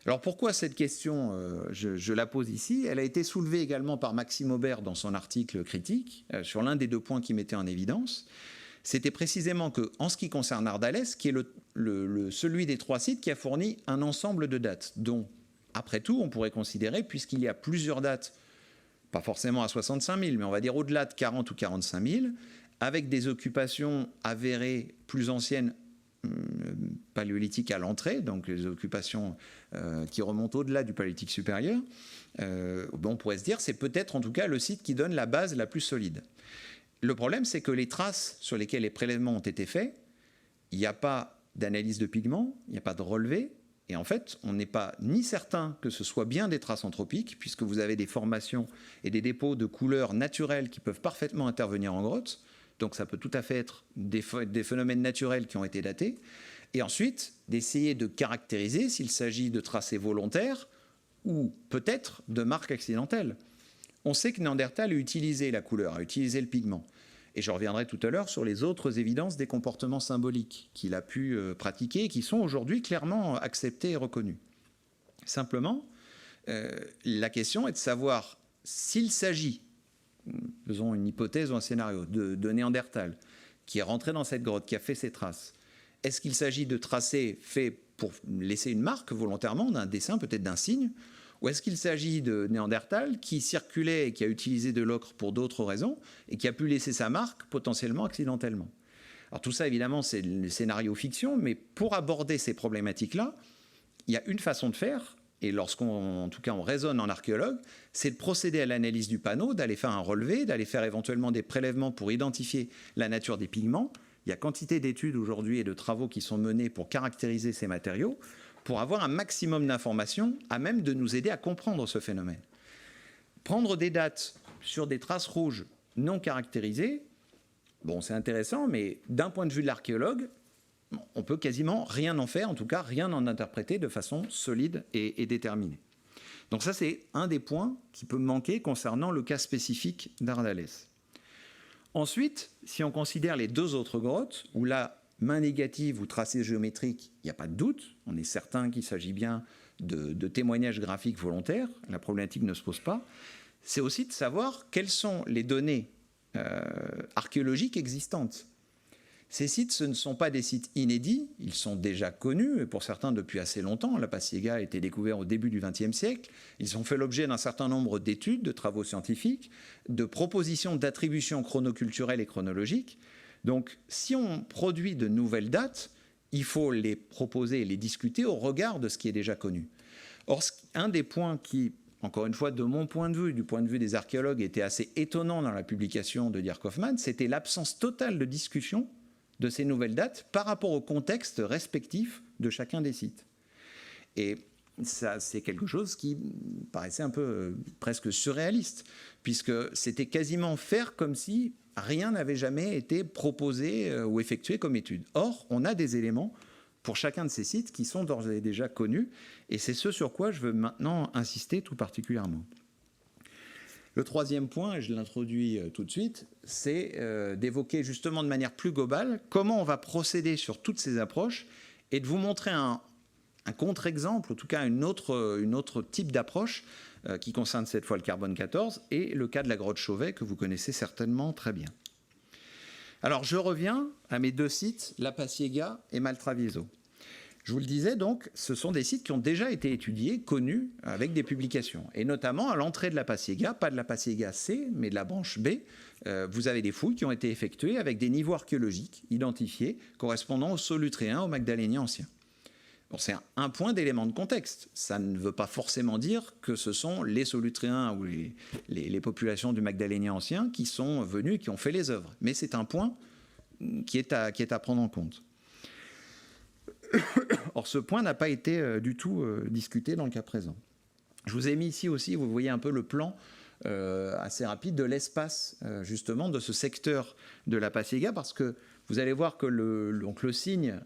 Alors pourquoi cette question, je la pose ici? Elle a été soulevée également par Maxime Aubert dans son article critique, sur l'un des deux points qu'il mettait en évidence. C'était précisément qu'en ce qui concerne Ardales, qui est celui des trois sites qui a fourni un ensemble de dates, dont, après tout, on pourrait considérer, puisqu'il y a plusieurs dates, pas forcément à 65 000, mais on va dire au-delà de 40 ou 45 000, avec des occupations avérées plus anciennes, paléolithiques à l'entrée, donc les occupations qui remontent au-delà du paléolithique supérieur, on pourrait se dire c'est peut-être en tout cas le site qui donne la base la plus solide. Le problème, c'est que les traces sur lesquelles les prélèvements ont été faits, il n'y a pas d'analyse de pigments, il n'y a pas de relevé, et en fait, on n'est pas ni certain que ce soit bien des traces anthropiques, puisque vous avez des formations et des dépôts de couleurs naturelles qui peuvent parfaitement intervenir en grotte. Donc ça peut tout à fait être des phénomènes naturels qui ont été datés. Et ensuite, d'essayer de caractériser s'il s'agit de tracés volontaires ou peut-être de marques accidentelles. On sait que Néandertal a utilisé la couleur, a utilisé le pigment. Et je reviendrai tout à l'heure sur les autres évidences des comportements symboliques qu'il a pu pratiquer et qui sont aujourd'hui clairement acceptés et reconnus. Simplement, la question est de savoir s'il s'agit, faisons une hypothèse ou un scénario, de Néandertal, qui est rentré dans cette grotte, qui a fait ses traces. Est-ce qu'il s'agit de tracés faits pour laisser une marque volontairement, d'un dessin, peut-être d'un signe, ou est-ce qu'il s'agit de Néandertal qui circulait et qui a utilisé de l'ocre pour d'autres raisons et qui a pu laisser sa marque potentiellement accidentellement? Alors tout ça, évidemment, c'est le scénario fiction, mais pour aborder ces problématiques-là, il y a une façon de faire, et lorsqu'on, en tout cas, on raisonne en archéologue, c'est de procéder à l'analyse du panneau, d'aller faire un relevé, d'aller faire éventuellement des prélèvements pour identifier la nature des pigments. Il y a quantité d'études aujourd'hui et de travaux qui sont menés pour caractériser ces matériaux, pour avoir un maximum d'informations à même de nous aider à comprendre ce phénomène. Prendre des dates sur des traces rouges non caractérisées, bon, c'est intéressant, mais d'un point de vue de l'archéologue, on peut quasiment rien en faire, en tout cas rien en interpréter de façon solide et déterminée. Donc ça, c'est un des points qui peut manquer concernant le cas spécifique d'Ardalès. Ensuite, si on considère les deux autres grottes, où là, main négative ou tracé géométrique, il n'y a pas de doute, on est certain qu'il s'agit bien de témoignages graphiques volontaires, la problématique ne se pose pas, c'est aussi de savoir quelles sont les données archéologiques existantes. Ces sites, ce ne sont pas des sites inédits, ils sont déjà connus, et pour certains depuis assez longtemps. La Paciega a été découvert au début du XXe siècle. Ils ont fait l'objet d'un certain nombre d'études, de travaux scientifiques, de propositions d'attribution chronoculturelle et chronologique. Donc, si on produit de nouvelles dates, il faut les proposer et les discuter au regard de ce qui est déjà connu. Or, un des points qui, encore une fois, de mon point de vue, du point de vue des archéologues, était assez étonnant dans la publication de Dirk Hofmann, c'était l'absence totale de discussion de ces nouvelles dates par rapport au contexte respectif de chacun des sites. Et ça, c'est quelque chose qui paraissait un peu presque surréaliste, puisque c'était quasiment faire comme si rien n'avait jamais été proposé ou effectué comme étude. Or, on a des éléments pour chacun de ces sites qui sont d'ores et déjà connus, et c'est ce sur quoi je veux maintenant insister tout particulièrement. Le troisième point, et je l'introduis tout de suite, c'est d'évoquer justement de manière plus globale comment on va procéder sur toutes ces approches et de vous montrer un contre-exemple, en tout cas un autre type d'approche qui concerne cette fois le carbone 14 et le cas de la grotte Chauvet que vous connaissez certainement très bien. Alors je reviens à mes deux sites, La Paciega et Maltravieso. Je vous le disais donc, ce sont des sites qui ont déjà été étudiés, connus, avec des publications. Et notamment à l'entrée de la Paciega, pas de la Paciega C, mais de la branche B, vous avez des fouilles qui ont été effectuées avec des niveaux archéologiques identifiés correspondant aux Solutréens, aux Magdaléniens anciens. Bon, c'est un point d'élément de contexte. Ça ne veut pas forcément dire que ce sont les Solutréens ou les populations du Magdalénien ancien qui sont venus et qui ont fait les œuvres. Mais c'est un point qui est à prendre en compte. Or, ce point n'a pas été du tout discuté dans le cas présent. Je vous ai mis ici aussi, vous voyez un peu le plan assez rapide de l'espace, justement, de ce secteur de la Paciega, parce que vous allez voir que le signe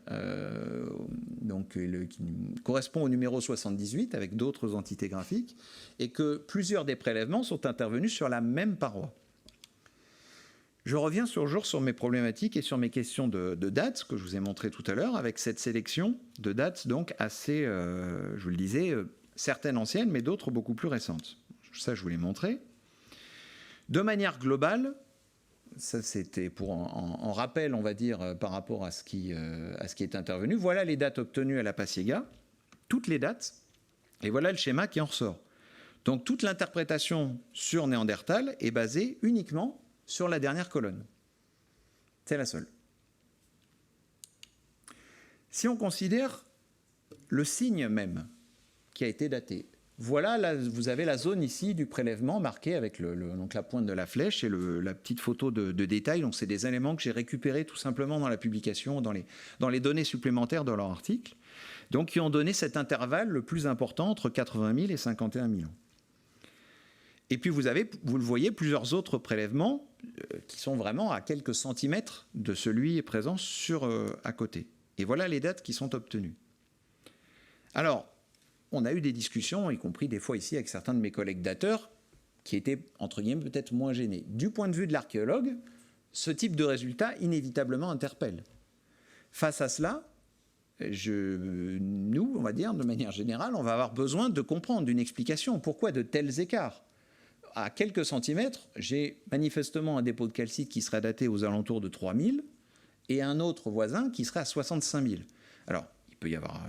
qui correspond au numéro 78, avec d'autres entités graphiques, et que plusieurs des prélèvements sont intervenus sur la même paroi. Je reviens sur mes problématiques et sur mes questions de dates, que je vous ai montré tout à l'heure, avec cette sélection de dates donc assez, je vous le disais, certaines anciennes, mais d'autres beaucoup plus récentes. Ça, je vous l'ai montré. De manière globale, ça c'était pour en rappel, on va dire, par rapport à ce qui est intervenu. Voilà les dates obtenues à la Paciega, toutes les dates, et voilà le schéma qui en ressort. Donc toute l'interprétation sur Néandertal est basée uniquement sur la dernière colonne. C'est la seule. Si on considère le signe même qui a été daté, voilà, là, vous avez la zone ici du prélèvement marquée avec donc la pointe de la flèche et la petite photo de détail. Donc c'est des éléments que j'ai récupérés tout simplement dans la publication, dans les données supplémentaires de leur article, donc qui ont donné cet intervalle le plus important entre 80 000 et 51 000 ans. Et puis vous le voyez, plusieurs autres prélèvements qui sont vraiment à quelques centimètres de celui présent à côté. Et voilà les dates qui sont obtenues. Alors, on a eu des discussions, y compris des fois ici avec certains de mes collègues dateurs, qui étaient, entre guillemets, peut-être moins gênés. Du point de vue de l'archéologue, ce type de résultat inévitablement interpelle. Face à cela, nous, on va dire, de manière générale, on va avoir besoin de comprendre, d'une explication. Pourquoi de tels écarts? À quelques centimètres, j'ai manifestement un dépôt de calcite qui serait daté aux alentours de 3000 et un autre voisin qui serait à 65 000. Alors, il peut y avoir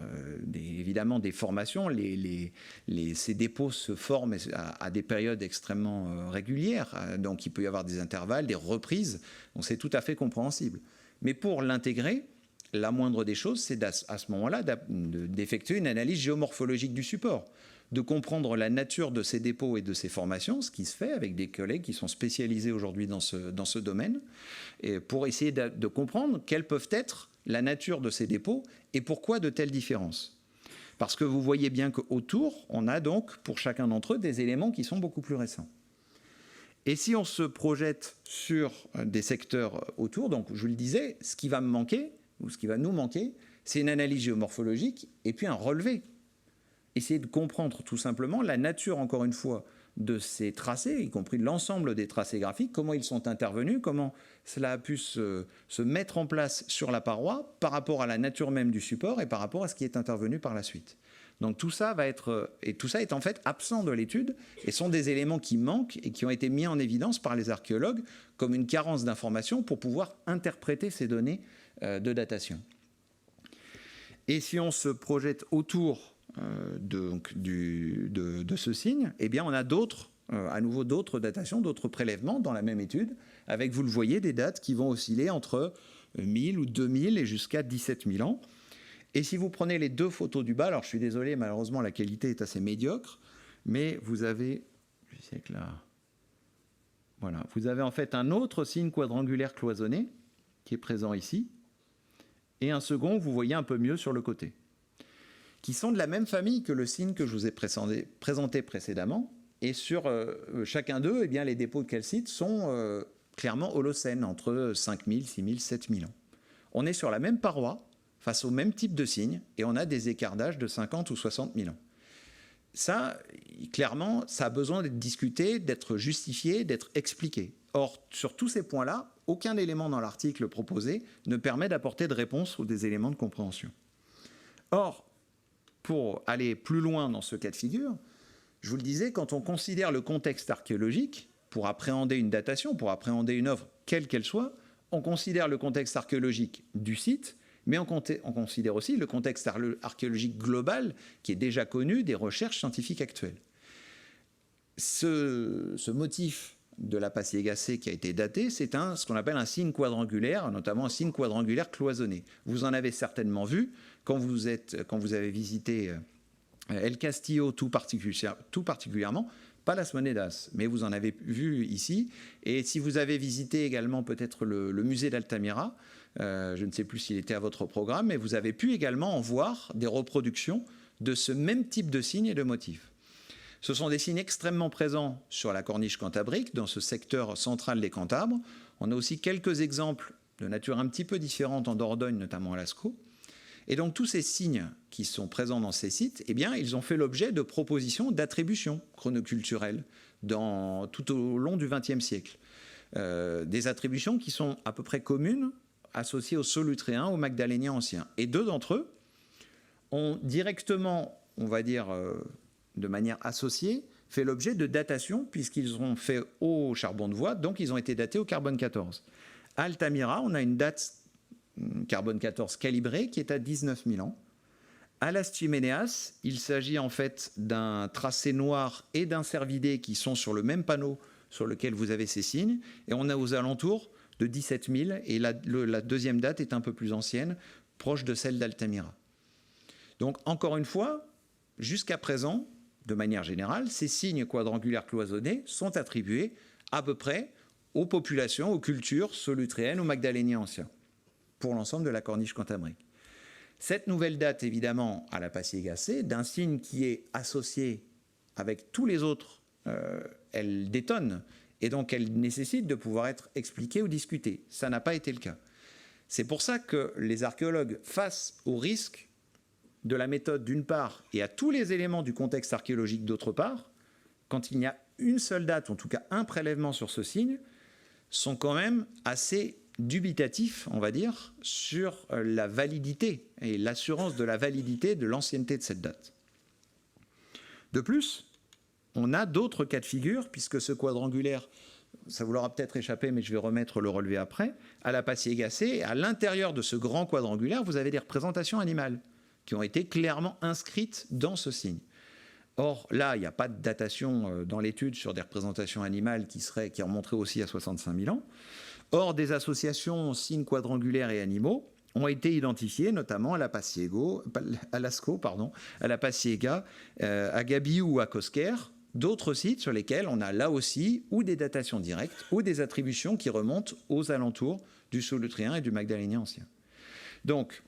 évidemment des formations. Ces dépôts se forment à des périodes extrêmement régulières. Donc, il peut y avoir des intervalles, des reprises. Donc, c'est tout à fait compréhensible. Mais pour l'intégrer, la moindre des choses, c'est à ce moment-là d'effectuer une analyse géomorphologique du support, de comprendre la nature de ces dépôts et de ces formations, ce qui se fait avec des collègues qui sont spécialisés aujourd'hui dans ce domaine, et pour essayer de comprendre quelles peuvent être la nature de ces dépôts et pourquoi de telles différences. Parce que vous voyez bien qu'autour, on a donc pour chacun d'entre eux des éléments qui sont beaucoup plus récents. Et si on se projette sur des secteurs autour, donc je vous le disais, ce qui va me manquer, ou ce qui va nous manquer, c'est une analyse géomorphologique et puis un relevé. Essayer de comprendre tout simplement la nature, encore une fois, de ces tracés, y compris l'ensemble des tracés graphiques, comment ils sont intervenus, comment cela a pu se mettre en place sur la paroi par rapport à la nature même du support et par rapport à ce qui est intervenu par la suite. Donc tout ça est en fait absent de l'étude et sont des éléments qui manquent et qui ont été mis en évidence par les archéologues comme une carence d'informations pour pouvoir interpréter ces données de datation. Et si on se projette autour de ce signe, eh bien on a à nouveau d'autres datations, d'autres prélèvements dans la même étude, avec, vous le voyez, des dates qui vont osciller entre 1000 ou 2000 et jusqu'à 17 000 ans. Et si vous prenez les deux photos du bas, alors je suis désolé, malheureusement la qualité est assez médiocre, mais vous avez, voilà, vous avez en fait un autre signe quadrangulaire cloisonné qui est présent ici, et un second, vous voyez un peu mieux sur le côté, qui sont de la même famille que le signe que je vous ai présenté précédemment. Et sur chacun d'eux, eh bien, les dépôts de calcite sont clairement holocènes, entre 5000, 6000, 7000 ans. On est sur la même paroi, face au même type de signe, et on a des écarts d'âge de 50 ou 60 000 ans. Ça, clairement, ça a besoin d'être discuté, d'être justifié, d'être expliqué. Or, sur tous ces points-là, aucun élément dans l'article proposé ne permet d'apporter de réponse ou des éléments de compréhension. Or, pour aller plus loin dans ce cas de figure, je vous le disais, quand on considère le contexte archéologique, pour appréhender une datation, pour appréhender une œuvre, quelle qu'elle soit, on considère le contexte archéologique du site, mais on considère aussi le contexte archéologique global qui est déjà connu des recherches scientifiques actuelles. Ce motif de la Pacier-Gassé qui a été daté, c'est ce qu'on appelle un signe quadrangulaire, notamment un signe quadrangulaire cloisonné. Vous en avez certainement vu quand vous avez visité El Castillo tout particulièrement, pas Las Monedas, mais vous en avez vu ici. Et si vous avez visité également peut-être le musée d'Altamira, je ne sais plus s'il était à votre programme, mais vous avez pu également en voir des reproductions de ce même type de signes et de motifs. Ce sont des signes extrêmement présents sur la corniche cantabrique, dans ce secteur central des Cantabres. On a aussi quelques exemples de nature un petit peu différente en Dordogne, notamment à Lascaux. Et donc tous ces signes qui sont présents dans ces sites, eh bien, ils ont fait l'objet de propositions d'attributions chronoculturelles tout au long du XXe siècle. Des attributions qui sont à peu près communes, associées aux Solutréens, aux Magdaléniens anciens. Et deux d'entre eux ont directement, on va dire, de manière associée, fait l'objet de datation, puisqu'ils ont fait au charbon de bois, donc ils ont été datés au carbone 14. À Altamira, on a une date carbone 14 calibrée qui est à 19 000 ans. À Las Chimeneas, il s'agit en fait d'un tracé noir et d'un cervidé qui sont sur le même panneau sur lequel vous avez ces signes, et on a aux alentours de 17 000, et la deuxième date est un peu plus ancienne, proche de celle d'Altamira. Donc encore une fois, jusqu'à présent, de manière générale, ces signes quadrangulaires cloisonnés sont attribués à peu près aux populations, aux cultures solutréennes ou magdaléniens anciens, pour l'ensemble de la corniche cantabrique. Cette nouvelle date, évidemment, à la Pacier-Gassé, d'un signe qui est associé avec tous les autres, elle détonne, et donc elle nécessite de pouvoir être expliquée ou discutée. Ça n'a pas été le cas. C'est pour ça que les archéologues, face au risque de la méthode d'une part, et à tous les éléments du contexte archéologique d'autre part, quand il n'y a une seule date, en tout cas un prélèvement sur ce signe, sont quand même assez dubitatifs, on va dire, sur la validité et l'assurance de la validité de l'ancienneté de cette date. De plus, on a d'autres cas de figure, puisque ce quadrangulaire, ça vous l'aura peut-être échappé, mais je vais remettre le relevé après, à la Pacier-Gassé, à l'intérieur de ce grand quadrangulaire, vous avez des représentations animales qui ont été clairement inscrites dans ce signe. Or, là, il n'y a pas de datation dans l'étude sur des représentations animales qui remonteraient aussi à 65 000 ans. Or, des associations signes quadrangulaires et animaux ont été identifiées, notamment à la Lascaux, à la Paciega, à Gabiou ou à Cosquer, d'autres sites sur lesquels on a là aussi ou des datations directes ou des attributions qui remontent aux alentours du Solutrien et du Magdalénien ancien. Donc,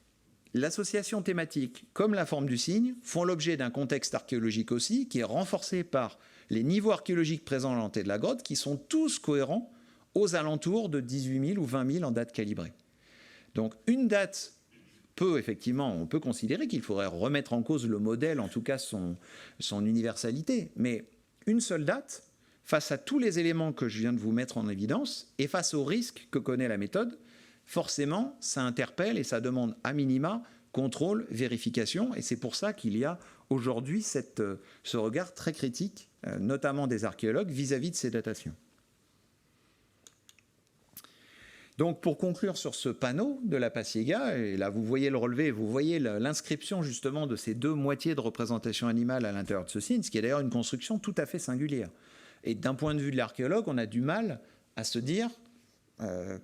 l'association thématique comme la forme du signe font l'objet d'un contexte archéologique aussi qui est renforcé par les niveaux archéologiques présents à l'entrée de la grotte qui sont tous cohérents aux alentours de 18 000 ou 20 000 en date calibrée. Donc une date on peut considérer qu'il faudrait remettre en cause le modèle, en tout cas son universalité, mais une seule date, face à tous les éléments que je viens de vous mettre en évidence, et face aux risques que connaît la méthode, forcément, ça interpelle et ça demande à minima contrôle, vérification, et c'est pour ça qu'il y a aujourd'hui ce regard très critique, notamment des archéologues, vis-à-vis de ces datations. Donc pour conclure sur ce panneau de la Paciega, et là vous voyez le relevé, vous voyez l'inscription justement de ces deux moitiés de représentation animale à l'intérieur de ce signe, ce qui est d'ailleurs une construction tout à fait singulière. Et d'un point de vue de l'archéologue, on a du mal à se dire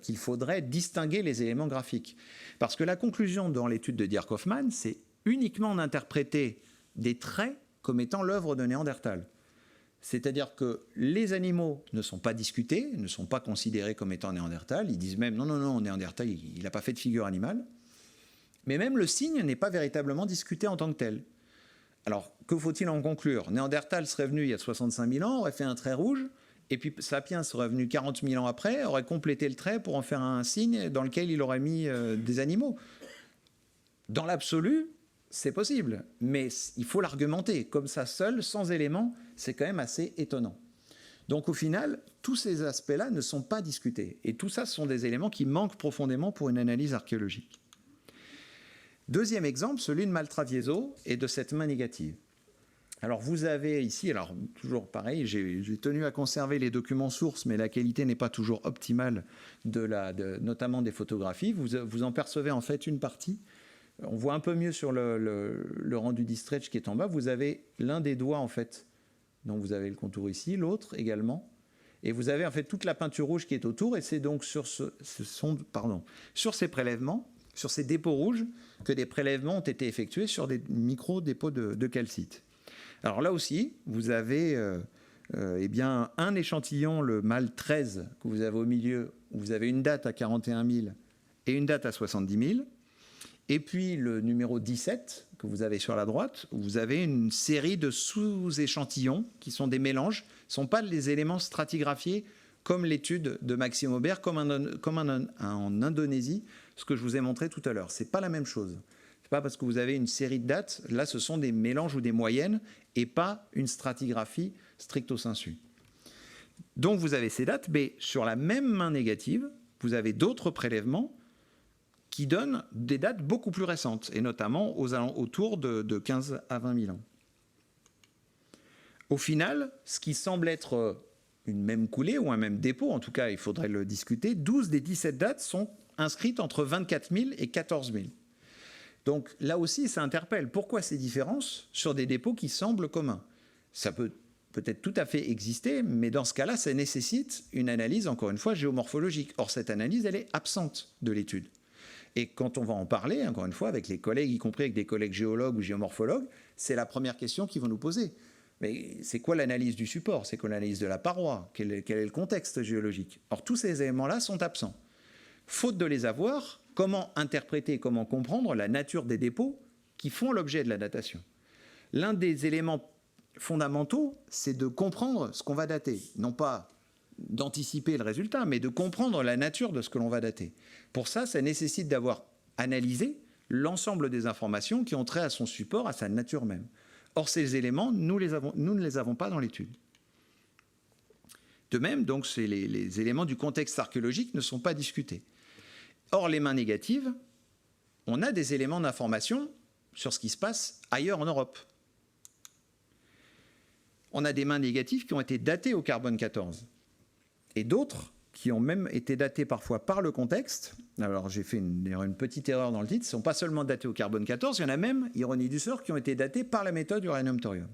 qu'il faudrait distinguer les éléments graphiques. Parce que la conclusion dans l'étude de Dierck-Hoffmann, c'est uniquement d'interpréter des traits comme étant l'œuvre de Néandertal. C'est-à-dire que les animaux ne sont pas discutés, ne sont pas considérés comme étant Néandertal. Ils disent même non, Néandertal, il n'a pas fait de figure animale. Mais même le signe n'est pas véritablement discuté en tant que tel. Alors, que faut-il en conclure? Néandertal serait venu il y a 65 000 ans, aurait fait un trait rouge, et puis Sapiens serait venu 40 000 ans après, aurait complété le trait pour en faire un signe dans lequel il aurait mis des animaux. Dans l'absolu, c'est possible, mais il faut l'argumenter. Comme ça, seul, sans éléments, c'est quand même assez étonnant. Donc au final, tous ces aspects-là ne sont pas discutés. Et tout ça, ce sont des éléments qui manquent profondément pour une analyse archéologique. Deuxième exemple, celui de Maltravieso et de cette main négative. Alors vous avez ici, alors toujours pareil, j'ai tenu à conserver les documents sources, mais la qualité n'est pas toujours optimale, notamment des photographies. Vous en percevez en fait une partie. On voit un peu mieux sur le rendu d'Istretch qui est en bas. Vous avez l'un des doigts en fait, donc vous avez le contour ici, l'autre également. Et vous avez en fait toute la peinture rouge qui est autour. Et c'est donc sur ces prélèvements, sur ces dépôts rouges, que des prélèvements ont été effectués sur des micro-dépôts de calcite. Alors là aussi, vous avez un échantillon, le mâle 13, que vous avez au milieu, où vous avez une date à 41 000 et une date à 70 000. Et puis le numéro 17, que vous avez sur la droite, où vous avez une série de sous-échantillons qui sont des mélanges. Ce ne sont pas les éléments stratigraphiés comme l'étude de Maxime Aubert, comme en Indonésie, ce que je vous ai montré tout à l'heure. Ce n'est pas la même chose. Ce n'est pas parce que vous avez une série de dates, là ce sont des mélanges ou des moyennes et pas une stratigraphie stricto sensu. Donc vous avez ces dates, mais sur la même main négative, vous avez d'autres prélèvements qui donnent des dates beaucoup plus récentes, et notamment autour de 15 à 20 000 ans. Au final, ce qui semble être une même coulée ou un même dépôt, en tout cas il faudrait le discuter, 12 des 17 dates sont inscrites entre 24 000 et 14 000. Donc là aussi, ça interpelle. Pourquoi ces différences sur des dépôts qui semblent communs? Ça peut peut-être tout à fait exister, mais dans ce cas-là, ça nécessite une analyse, encore une fois, géomorphologique. Or, cette analyse, elle est absente de l'étude. Et quand on va en parler, encore une fois, avec les collègues, y compris avec des collègues géologues ou géomorphologues, c'est la première question qu'ils vont nous poser. Mais c'est quoi l'analyse du support? C'est quoi l'analyse de la paroi? Quel est le contexte géologique? Or, tous ces éléments-là sont absents. Faute de les avoir, comment interpréter, comment comprendre la nature des dépôts qui font l'objet de la datation? L'un des éléments fondamentaux, c'est de comprendre ce qu'on va dater. Non pas d'anticiper le résultat, mais de comprendre la nature de ce que l'on va dater. Pour ça, ça nécessite d'avoir analysé l'ensemble des informations qui ont trait à son support, à sa nature même. Or, ces éléments, nous ne les avons pas dans l'étude. De même, donc, les éléments du contexte archéologique ne sont pas discutés. Or, les mains négatives, on a des éléments d'information sur ce qui se passe ailleurs en Europe. On a des mains négatives qui ont été datées au carbone 14 et d'autres qui ont même été datés parfois par le contexte. Alors j'ai fait une petite erreur dans le titre, ils ne sont pas seulement datés au carbone 14, il y en a même, ironie du sort, qui ont été datés par la méthode uranium-thorium.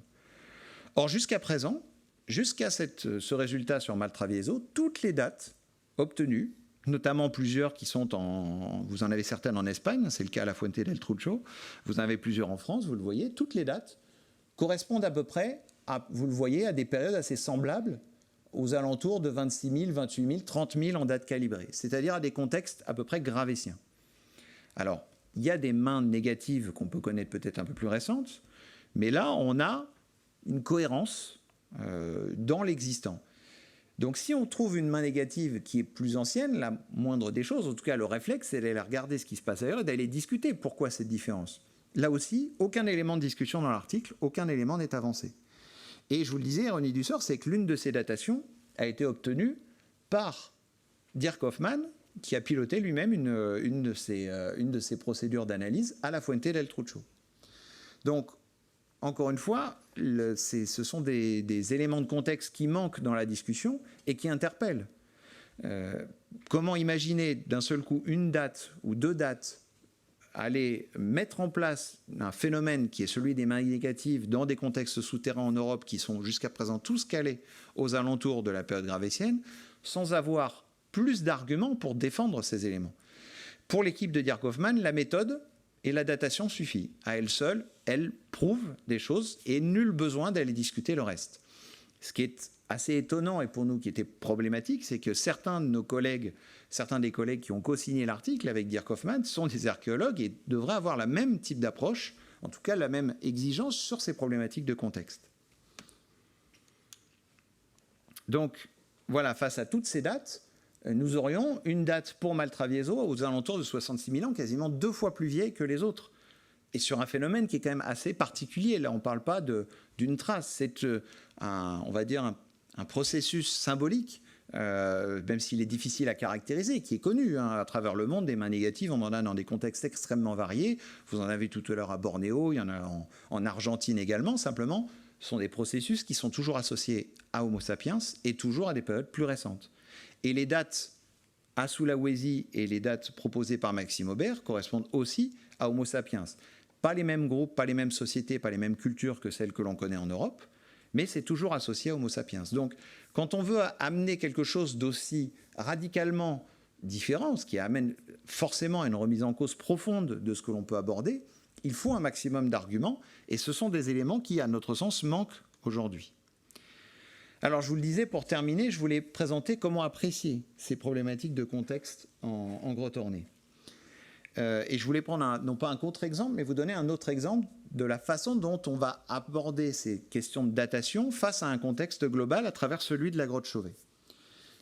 Or jusqu'à présent, jusqu'à ce résultat sur Maltravieso, toutes les dates obtenues, notamment plusieurs qui sont vous en avez certaines en Espagne, c'est le cas à la Fuente del Trucho, vous en avez plusieurs en France, vous le voyez, toutes les dates correspondent à peu près, vous le voyez, à des périodes assez semblables aux alentours de 26 000, 28 000, 30 000 en date calibrée, c'est-à-dire à des contextes à peu près gravétiens. Alors, il y a des mains négatives qu'on peut connaître peut-être un peu plus récentes, mais là, on a une cohérence dans l'existant. Donc, si on trouve une main négative qui est plus ancienne, la moindre des choses, en tout cas le réflexe, c'est d'aller regarder ce qui se passe ailleurs et d'aller discuter pourquoi cette différence. Là aussi, aucun élément de discussion dans l'article, aucun élément n'est avancé. Et je vous le disais, ironie du sort, c'est que l'une de ces datations a été obtenue par Dirk Hoffman, qui a piloté lui-même une de ces procédures d'analyse à la Fuente del Trucho. Donc, encore une fois, ce sont des éléments de contexte qui manquent dans la discussion et qui interpellent. Comment imaginer d'un seul coup une date ou deux dates aller mettre en place un phénomène qui est celui des mains négatives dans des contextes souterrains en Europe qui sont jusqu'à présent tous calés aux alentours de la période gravétienne, sans avoir plus d'arguments pour défendre ces éléments. Pour l'équipe de Dirk Hoffman, la méthode et la datation suffit. À elle seule, elle prouve des choses et nul besoin d'aller discuter le reste. Ce qui est assez étonnant et pour nous qui était problématique, c'est que certains des collègues qui ont co-signé l'article avec Dirk Hoffman sont des archéologues et devraient avoir le même type d'approche, en tout cas la même exigence sur ces problématiques de contexte. Donc voilà, face à toutes ces dates, nous aurions une date pour Maltravieso aux alentours de 66 000 ans, quasiment 2 fois plus vieille que les autres. Et sur un phénomène qui est quand même assez particulier. Là, on ne parle pas d'une trace, c'est on va dire un processus symbolique, même s'il est difficile à caractériser, qui est connu à travers le monde. Des mains négatives, on en a dans des contextes extrêmement variés. Vous en avez tout à l'heure à Bornéo, il y en a en Argentine également. Simplement, ce sont des processus qui sont toujours associés à Homo sapiens et toujours à des périodes plus récentes. Et les dates à Sulawesi et les dates proposées par Maxime Aubert correspondent aussi à Homo sapiens. Pas les mêmes groupes, pas les mêmes sociétés, pas les mêmes cultures que celles que l'on connaît en Europe, mais c'est toujours associé à Homo sapiens. Donc, quand on veut amener quelque chose d'aussi radicalement différent, ce qui amène forcément à une remise en cause profonde de ce que l'on peut aborder, il faut un maximum d'arguments, et ce sont des éléments qui, à notre sens, manquent aujourd'hui. Alors, je vous le disais, pour terminer, je voulais présenter comment apprécier ces problématiques de contexte en grotte ornée. Et je voulais prendre non pas un contre-exemple, mais vous donner un autre exemple de la façon dont on va aborder ces questions de datation face à un contexte global à travers celui de la grotte Chauvet.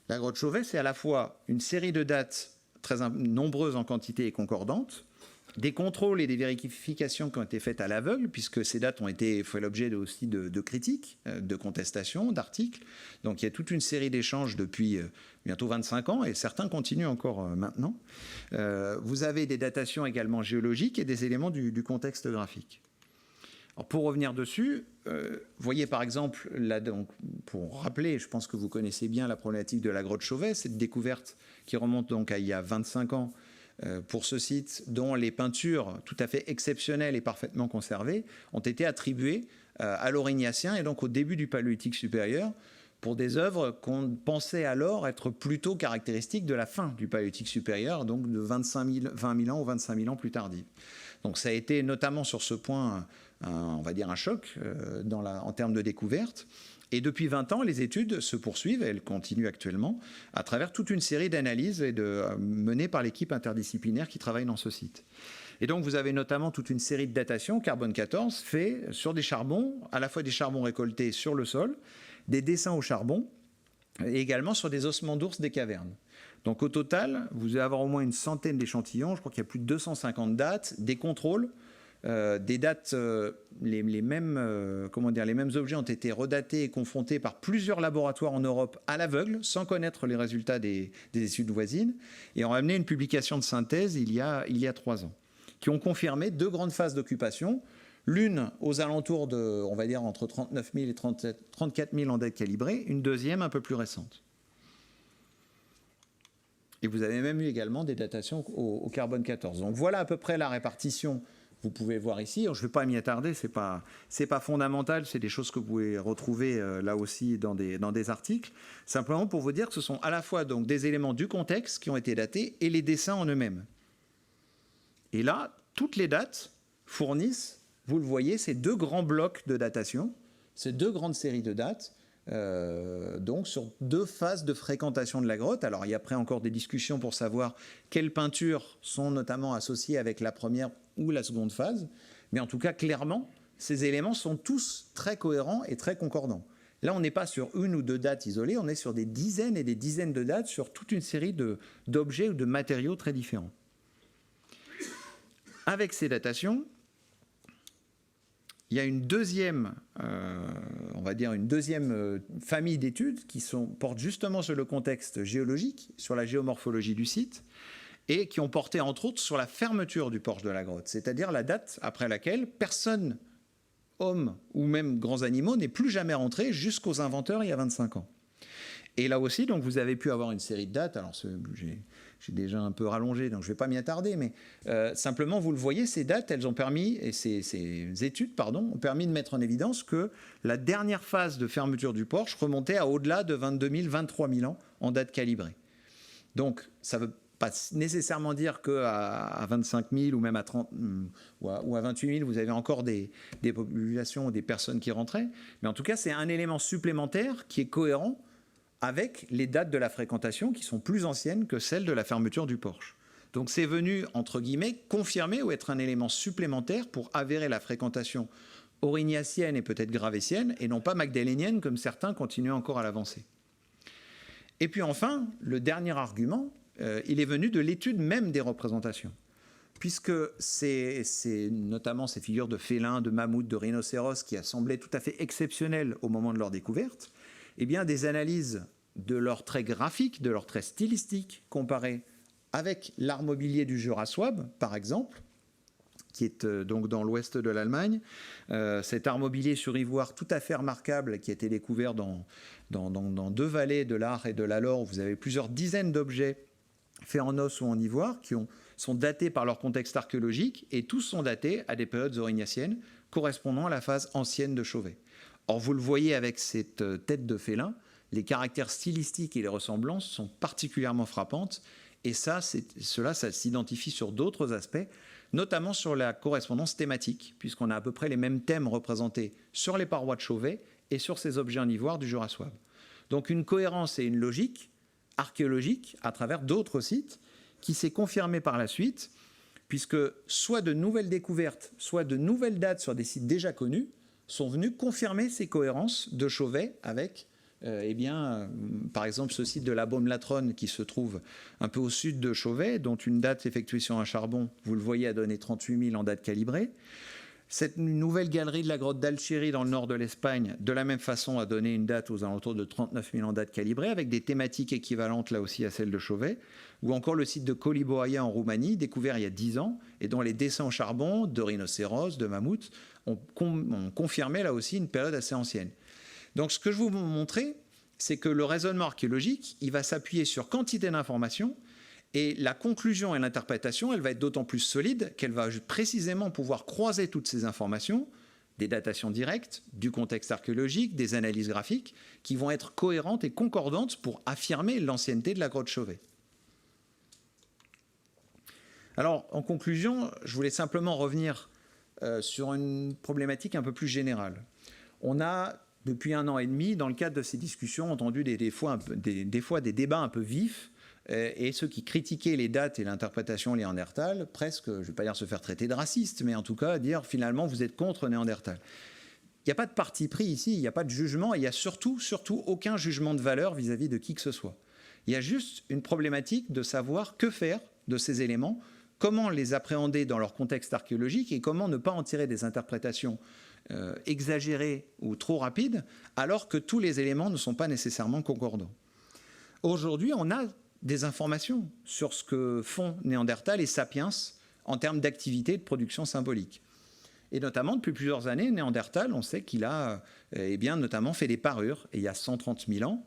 La grotte Chauvet, c'est à la fois une série de dates très nombreuses en quantité et concordantes, des contrôles et des vérifications qui ont été faites à l'aveugle, puisque ces dates ont fait l'objet aussi de critiques, de contestations, d'articles. Donc il y a toute une série d'échanges depuis bientôt 25 ans, et certains continuent encore maintenant. Vous avez des datations également géologiques et des éléments du contexte graphique. Alors pour revenir dessus, voyez par exemple, là, donc, pour rappeler, je pense que vous connaissez bien la problématique de la grotte Chauvet, cette découverte qui remonte donc à il y a 25 ans, pour ce site, dont les peintures tout à fait exceptionnelles et parfaitement conservées ont été attribuées à l'Aurignacien et donc au début du Paléolithique supérieur pour des œuvres qu'on pensait alors être plutôt caractéristiques de la fin du Paléolithique supérieur, donc de 20 000 ans ou 25 000 ans plus tardives. Donc ça a été notamment sur ce point, on va dire un choc en termes de découverte. Et depuis 20 ans, les études se poursuivent, et elles continuent actuellement, à travers toute une série d'analyses menées par l'équipe interdisciplinaire qui travaille dans ce site. Et donc, vous avez notamment toute une série de datations, carbone 14, fait sur des charbons, à la fois des charbons récoltés sur le sol, des dessins au charbon, et également sur des ossements d'ours des cavernes. Donc, au total, vous allez avoir au moins une centaine d'échantillons, je crois qu'il y a plus de 250 dates, des contrôles, des dates, les mêmes objets ont été redatés et confrontés par plusieurs laboratoires en Europe à l'aveugle, sans connaître les résultats des études voisines, et ont amené une publication de synthèse il y a 3 ans, qui ont confirmé 2 grandes phases d'occupation, l'une aux alentours de, on va dire, entre 39 000 et 34 000 en date calibrée, une deuxième un peu plus récente. Et vous avez même eu également des datations au carbone 14. Donc voilà à peu près la répartition. Vous pouvez voir ici. Je ne vais pas m'y attarder, c'est pas fondamental. C'est des choses que vous pouvez retrouver là aussi dans des articles. Simplement pour vous dire que ce sont à la fois donc des éléments du contexte qui ont été datés et les dessins en eux-mêmes. Et là, toutes les dates fournissent, vous le voyez, ces 2 grands blocs de datation, ces 2 grandes séries de dates. Donc sur 2 phases de fréquentation de la grotte. Alors il y a après encore des discussions pour savoir quelles peintures sont notamment associées avec la première ou la seconde phase, mais en tout cas clairement ces éléments sont tous très cohérents et très concordants. Là on n'est pas sur 1 ou 2 dates isolées, on est sur des dizaines et des dizaines de dates sur toute une série d'objets ou de matériaux très différents. Avec ces datations, il y a une deuxième, on va dire une deuxième famille d'études qui portent justement sur le contexte géologique, sur la géomorphologie du site, et qui ont porté entre autres sur la fermeture du porche de la grotte, c'est-à-dire la date après laquelle personne, homme ou même grands animaux, n'est plus jamais rentré jusqu'aux inventeurs il y a 25 ans. Et là aussi, donc, vous avez pu avoir une série de dates. Alors, j'ai déjà un peu rallongé, donc je ne vais pas m'y attarder, mais simplement, vous le voyez, ces dates, elles ont permis, et ces études, pardon, ont permis de mettre en évidence que la dernière phase de fermeture du porche remontait à au-delà de 22 000, 23 000 ans en date calibrée. Donc, ça ne veut pas nécessairement dire qu'à 25 000 ou même à 30 ou à 28 000, vous avez encore des populations ou des personnes qui rentraient, mais en tout cas, c'est un élément supplémentaire qui est cohérent avec les dates de la fréquentation qui sont plus anciennes que celles de la fermeture du porche. Donc c'est venu, entre guillemets, confirmer ou être un élément supplémentaire pour avérer la fréquentation aurignacienne et peut-être gravétienne, et non pas magdalénienne, comme certains continuent encore à l'avancer. Et puis enfin, le dernier argument, il est venu de l'étude même des représentations. Puisque c'est notamment ces figures de félins, de mammouths, de rhinocéros qui a semblé tout à fait exceptionnelles au moment de leur découverte, eh bien, des analyses de leurs traits graphiques, de leurs traits stylistiques comparés avec l'art mobilier du Jura souabe, par exemple, qui est donc dans l'ouest de l'Allemagne. Cet art mobilier sur ivoire tout à fait remarquable qui a été découvert dans 2 vallées de l'Ar et de l'Alor, où vous avez plusieurs dizaines d'objets faits en os ou en ivoire qui sont datés par leur contexte archéologique, et tous sont datés à des périodes aurignaciennes correspondant à la phase ancienne de Chauvet. Or, vous le voyez avec cette tête de félin, les caractères stylistiques et les ressemblances sont particulièrement frappantes, et ça s'identifie sur d'autres aspects, notamment sur la correspondance thématique, puisqu'on a à peu près les mêmes thèmes représentés sur les parois de Chauvet et sur ces objets en ivoire du Jura souabe. Donc une cohérence et une logique archéologique à travers d'autres sites qui s'est confirmée par la suite, puisque soit de nouvelles découvertes, soit de nouvelles dates sur des sites déjà connus sont venus confirmer ces cohérences de Chauvet avec, par exemple, ce site de la Baume-Latronne qui se trouve un peu au sud de Chauvet, dont une date effectuée sur un charbon, vous le voyez, a donné 38 000 en date calibrée. Cette nouvelle galerie de la grotte d'Alchéry dans le nord de l'Espagne, de la même façon, a donné une date aux alentours de 39 000 en date calibrée, avec des thématiques équivalentes là aussi à celles de Chauvet, ou encore le site de Coliboaia en Roumanie, découvert il y a 10 ans, et dont les dessins au charbon de rhinocéros, de mammouth, ont confirmé là aussi une période assez ancienne. Donc ce que je vais vous montrer, c'est que le raisonnement archéologique, il va s'appuyer sur quantité d'informations, et la conclusion et l'interprétation, elle va être d'autant plus solide qu'elle va précisément pouvoir croiser toutes ces informations, des datations directes, du contexte archéologique, des analyses graphiques, qui vont être cohérentes et concordantes pour affirmer l'ancienneté de la grotte Chauvet. Alors, en conclusion, je voulais simplement revenir sur une problématique un peu plus générale. On a, depuis 1 an et demi, dans le cadre de ces discussions, entendu des fois des débats un peu vifs, et ceux qui critiquaient les dates et l'interprétation Néandertal, presque, je ne vais pas dire se faire traiter de raciste, mais en tout cas dire finalement vous êtes contre Néandertal. Il n'y a pas de parti pris ici, il n'y a pas de jugement, et il n'y a surtout aucun jugement de valeur vis-à-vis de qui que ce soit. Il y a juste une problématique de savoir que faire de ces éléments comment les appréhender dans leur contexte archéologique et comment ne pas en tirer des interprétations exagérées ou trop rapides, alors que tous les éléments ne sont pas nécessairement concordants. Aujourd'hui, on a des informations sur ce que font Néandertal et Sapiens en termes d'activité et de production symbolique. Et notamment, depuis plusieurs années, Néandertal, on sait qu'il a notamment fait des parures, et il y a 130 000 ans,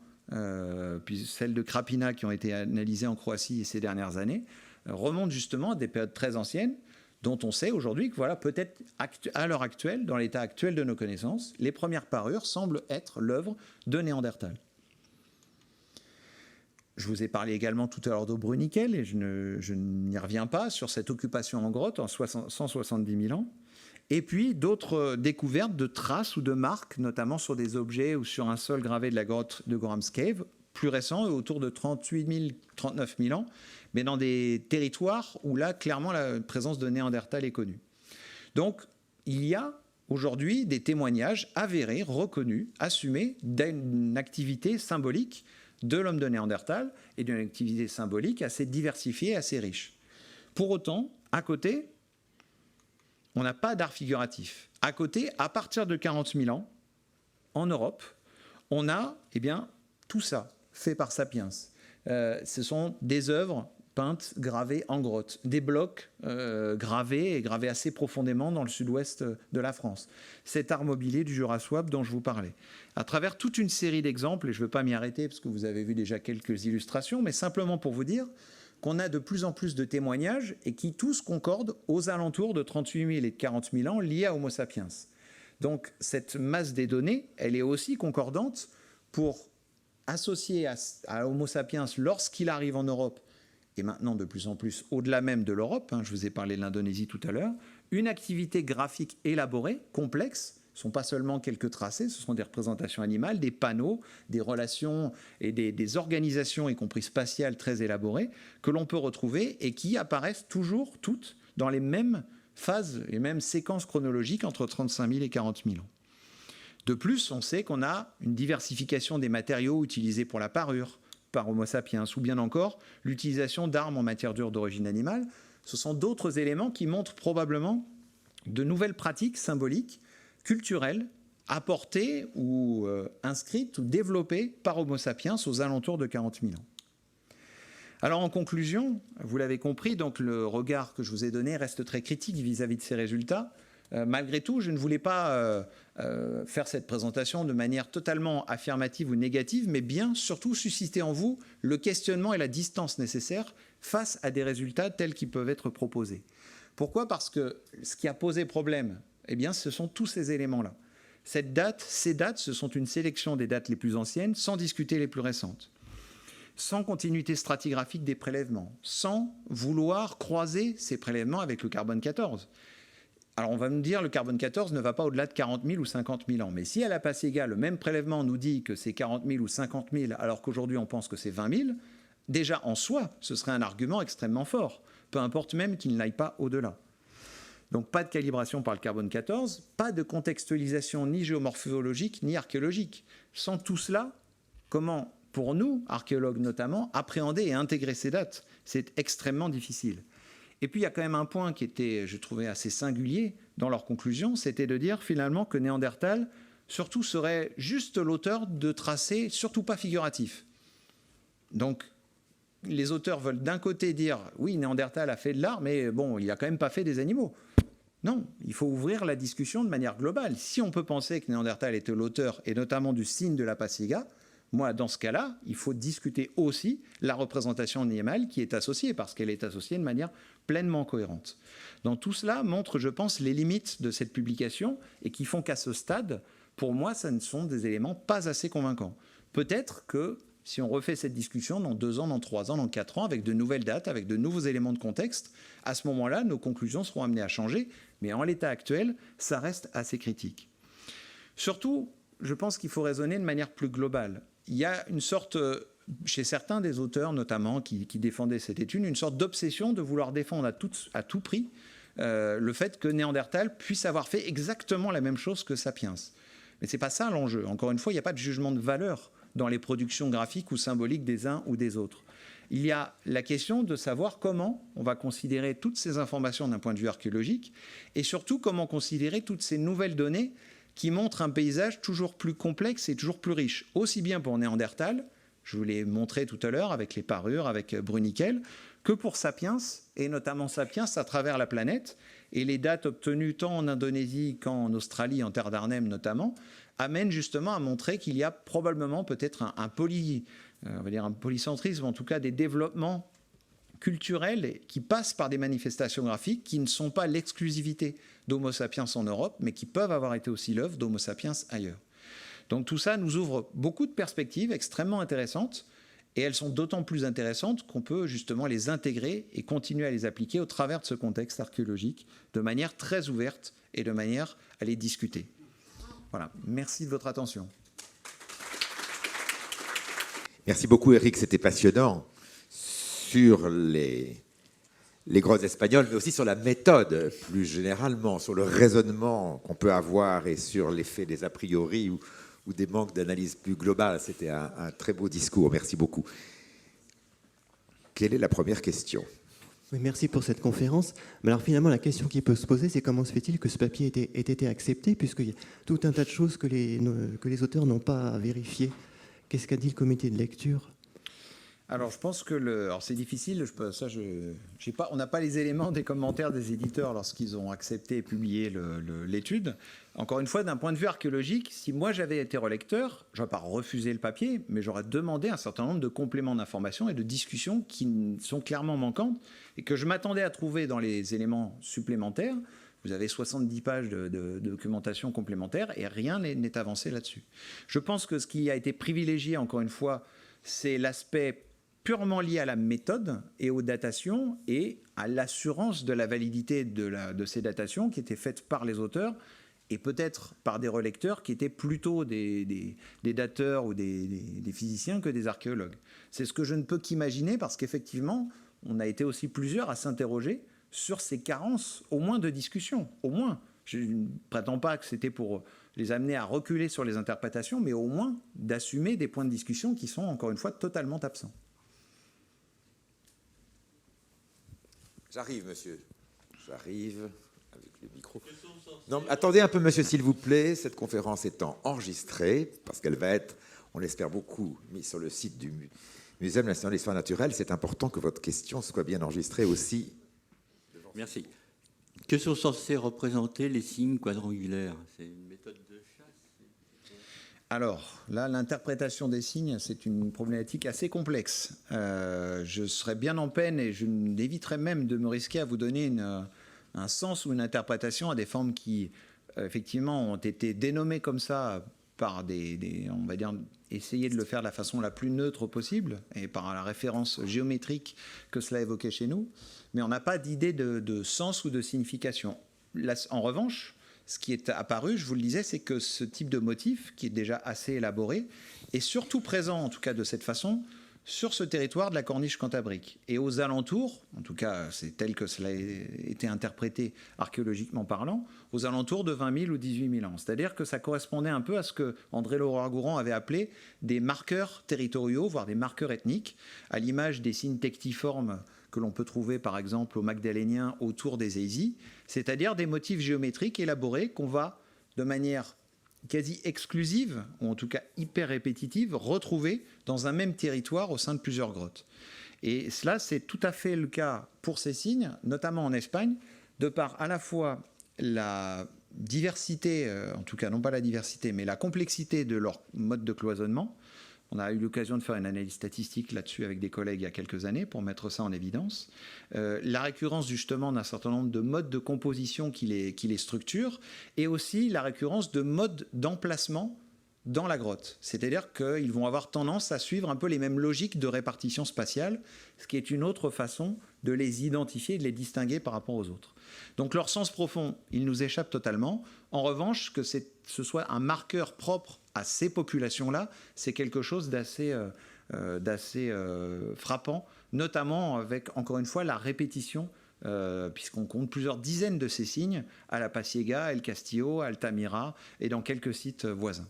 puis celles de Krapina qui ont été analysées en Croatie ces dernières années, remontent justement à des périodes très anciennes, dont on sait aujourd'hui que voilà, peut-être à l'heure actuelle, dans l'état actuel de nos connaissances, les premières parures semblent être l'œuvre de Néandertal. Je vous ai parlé également tout à l'heure d'Aubruniquel, et je n'y reviens pas, sur cette occupation en grotte en 170 000 ans. Et puis d'autres découvertes de traces ou de marques, notamment sur des objets ou sur un sol gravé de la grotte de Gorham's Cave, plus récent, autour de 38 000, 39 000 ans, mais dans des territoires où là, clairement, la présence de Néandertal est connue. Donc, il y a aujourd'hui des témoignages avérés, reconnus, assumés d'une activité symbolique de l'homme de Néandertal et d'une activité symbolique assez diversifiée, assez riche. Pour autant, à côté, on n'a pas d'art figuratif. À côté, à partir de 40 000 ans, en Europe, on a tout ça fait par Sapiens. Ce sont des œuvres peintes, gravées en grotte, des blocs gravés assez profondément dans le sud-ouest de la France. Cet art mobilier du Jura Souabe dont je vous parlais. À travers toute une série d'exemples, et je ne veux pas m'y arrêter parce que vous avez vu déjà quelques illustrations, mais simplement pour vous dire qu'on a de plus en plus de témoignages et qui tous concordent aux alentours de 38 000 et de 40 000 ans liés à Homo sapiens. Donc cette masse des données, elle est aussi concordante pour associer à Homo sapiens lorsqu'il arrive en Europe, et maintenant de plus en plus au-delà même de l'Europe, je vous ai parlé de l'Indonésie tout à l'heure, une activité graphique élaborée, complexe. Ce ne sont pas seulement quelques tracés, ce sont des représentations animales, des panneaux, des relations et des organisations, y compris spatiales, très élaborées, que l'on peut retrouver et qui apparaissent toujours toutes dans les mêmes phases, les mêmes séquences chronologiques entre 35 000 et 40 000 ans. De plus, on sait qu'on a une diversification des matériaux utilisés pour la parure par Homo sapiens, ou bien encore l'utilisation d'armes en matière dure d'origine animale. Ce sont d'autres éléments qui montrent probablement de nouvelles pratiques symboliques culturelles apportées ou inscrites ou développées par Homo sapiens aux alentours de 40 000 ans. Alors en conclusion, vous l'avez compris, donc le regard que je vous ai donné reste très critique vis-à-vis de ces résultats. Malgré tout, je ne voulais pas faire cette présentation de manière totalement affirmative ou négative, mais bien surtout susciter en vous le questionnement et la distance nécessaires face à des résultats tels qu'ils peuvent être proposés. Pourquoi ? Parce que ce qui a posé problème, ce sont tous ces éléments-là. Ces dates, ce sont une sélection des dates les plus anciennes, sans discuter les plus récentes, sans continuité stratigraphique des prélèvements, sans vouloir croiser ces prélèvements avec le carbone 14. Alors on va me dire, le carbone 14 ne va pas au-delà de 40 000 ou 50 000 ans. Mais si à la Paciga, le même prélèvement nous dit que c'est 40 000 ou 50 000, alors qu'aujourd'hui on pense que c'est 20 000, déjà en soi, ce serait un argument extrêmement fort, peu importe même qu'il n'aille pas au-delà. Donc pas de calibration par le carbone 14, pas de contextualisation ni géomorphologique ni archéologique. Sans tout cela, comment, pour nous, archéologues notamment, appréhender et intégrer ces dates ? C'est extrêmement difficile. Et puis il y a quand même un point qui était, je trouvais, assez singulier dans leur conclusion, c'était de dire finalement que Néandertal, surtout, serait juste l'auteur de tracés, surtout pas figuratifs. Donc les auteurs veulent d'un côté dire, oui, Néandertal a fait de l'art, mais bon, il n'a quand même pas fait des animaux. Non, il faut ouvrir la discussion de manière globale. Si on peut penser que Néandertal était l'auteur, et notamment du signe de la Paciga, moi, dans ce cas-là, il faut discuter aussi la représentation animale qui est associée, parce qu'elle est associée de manière pleinement cohérente. Donc tout cela montre, je pense, les limites de cette publication et qui font qu'à ce stade, pour moi, ce ne sont des éléments pas assez convaincants. Peut-être que si on refait cette discussion dans 2 ans, dans 3 ans, dans 4 ans, avec de nouvelles dates, avec de nouveaux éléments de contexte, à ce moment-là, nos conclusions seront amenées à changer. Mais en l'état actuel, ça reste assez critique. Surtout, je pense qu'il faut raisonner de manière plus globale. Il y a une sorte, chez certains des auteurs notamment qui défendaient cette étude, une sorte d'obsession de vouloir défendre à tout prix le fait que Néandertal puisse avoir fait exactement la même chose que Sapiens. Mais ce n'est pas ça l'enjeu. Encore une fois, il n'y a pas de jugement de valeur dans les productions graphiques ou symboliques des uns ou des autres. il y a la question de savoir comment on va considérer toutes ces informations d'un point de vue archéologique et surtout comment considérer toutes ces nouvelles données qui montrent un paysage toujours plus complexe et toujours plus riche, aussi bien pour Néandertal, je vous l'ai montré tout à l'heure avec les parures, avec Bruniquel, que pour Sapiens, et notamment Sapiens à travers la planète. Et les dates obtenues tant en Indonésie qu'en Australie, en terre d'Arnhem notamment, amènent justement à montrer qu'il y a probablement peut-être un polycentrisme, en tout cas des développements culturels qui passent par des manifestations graphiques qui ne sont pas l'exclusivité d'Homo sapiens en Europe, mais qui peuvent avoir été aussi l'œuvre d'Homo sapiens ailleurs. Donc tout ça nous ouvre beaucoup de perspectives extrêmement intéressantes, et elles sont d'autant plus intéressantes qu'on peut justement les intégrer et continuer à les appliquer au travers de ce contexte archéologique de manière très ouverte et de manière à les discuter. Voilà, merci de votre attention. Merci beaucoup Eric, c'était passionnant sur les grottes espagnoles, mais aussi sur la méthode plus généralement, sur le raisonnement qu'on peut avoir et sur l'effet des a priori ou des manques d'analyse plus globale. C'était un très beau discours, merci beaucoup. Quelle est la première question ? Oui, merci pour cette conférence. Mais alors finalement, la question qui peut se poser, c'est comment se fait-il que ce papier ait été accepté, puisqu'il y a tout un tas de choses que les auteurs n'ont pas vérifiées. Qu'est-ce qu'a dit le comité de lecture ? Alors, je pense que alors c'est difficile. On n'a pas les éléments des commentaires des éditeurs lorsqu'ils ont accepté et publié l'étude. Encore une fois, d'un point de vue archéologique, si moi j'avais été relecteur, je n'aurais pas refusé le papier, mais j'aurais demandé un certain nombre de compléments d'information et de discussions qui sont clairement manquantes et que je m'attendais à trouver dans les éléments supplémentaires. Vous avez 70 pages de documentation complémentaire et rien n'est avancé là-dessus. Je pense que ce qui a été privilégié, encore une fois, c'est l'aspect purement lié à la méthode et aux datations et à l'assurance de la validité de ces datations qui étaient faites par les auteurs et peut-être par des relecteurs qui étaient plutôt des dateurs ou des physiciens que des archéologues. C'est ce que je ne peux qu'imaginer parce qu'effectivement, on a été aussi plusieurs à s'interroger sur ces carences, au moins de discussion, au moins. Je ne prétends pas que c'était pour les amener à reculer sur les interprétations, mais au moins d'assumer des points de discussion qui sont, encore une fois, totalement absents. J'arrive, monsieur. J'arrive avec le micro. Non, attendez un peu, monsieur, s'il vous plaît. Cette conférence étant enregistrée, parce qu'elle va être, on l'espère beaucoup, mise sur le site du Muséum national d'histoire naturelle, c'est important que votre question soit bien enregistrée aussi. Merci. Que sont censés représenter les signes quadrangulaires ? C'est une méthode de chasse ? Alors, là, l'interprétation des signes, c'est une problématique assez complexe. Je serais bien en peine et je n'éviterais même de me risquer à vous donner un sens ou une interprétation à des formes qui, effectivement, ont été dénommées comme ça par on va dire, essayer de le faire de la façon la plus neutre possible et par la référence géométrique que cela évoquait chez nous. Mais on n'a pas d'idée de sens ou de signification. Là, en revanche, ce qui est apparu, je vous le disais, c'est que ce type de motif, qui est déjà assez élaboré, est surtout présent, en tout cas de cette façon, sur ce territoire de la Corniche cantabrique. Et aux alentours, en tout cas c'est tel que cela a été interprété archéologiquement parlant, aux alentours de 20 000 ou 18 000 ans. C'est-à-dire que ça correspondait un peu à ce que André Leroi-Gourhan avait appelé des marqueurs territoriaux, voire des marqueurs ethniques, à l'image des signes tectiformes que l'on peut trouver par exemple au Magdalénien autour des Eisi, c'est-à-dire des motifs géométriques élaborés qu'on va de manière quasi exclusive, ou en tout cas hyper répétitive, retrouver dans un même territoire au sein de plusieurs grottes. Et cela, c'est tout à fait le cas pour ces signes, notamment en Espagne, de par à la fois la diversité, en tout cas non pas la diversité, mais la complexité de leur mode de cloisonnement. On a eu l'occasion de faire une analyse statistique là-dessus avec des collègues il y a quelques années pour mettre ça en évidence. La récurrence justement d'un certain nombre de modes de composition qui les structurent et aussi la récurrence de modes d'emplacement dans la grotte. C'est-à-dire qu'ils vont avoir tendance à suivre un peu les mêmes logiques de répartition spatiale, ce qui est une autre façon de les identifier et de les distinguer par rapport aux autres. Donc leur sens profond, il nous échappe totalement. En revanche, que ce soit un marqueur propre à ces populations-là, c'est quelque chose d'assez frappant, notamment avec, encore une fois, la répétition, puisqu'on compte plusieurs dizaines de ces signes à La Pasiega, El Castillo, Altamira et dans quelques sites voisins.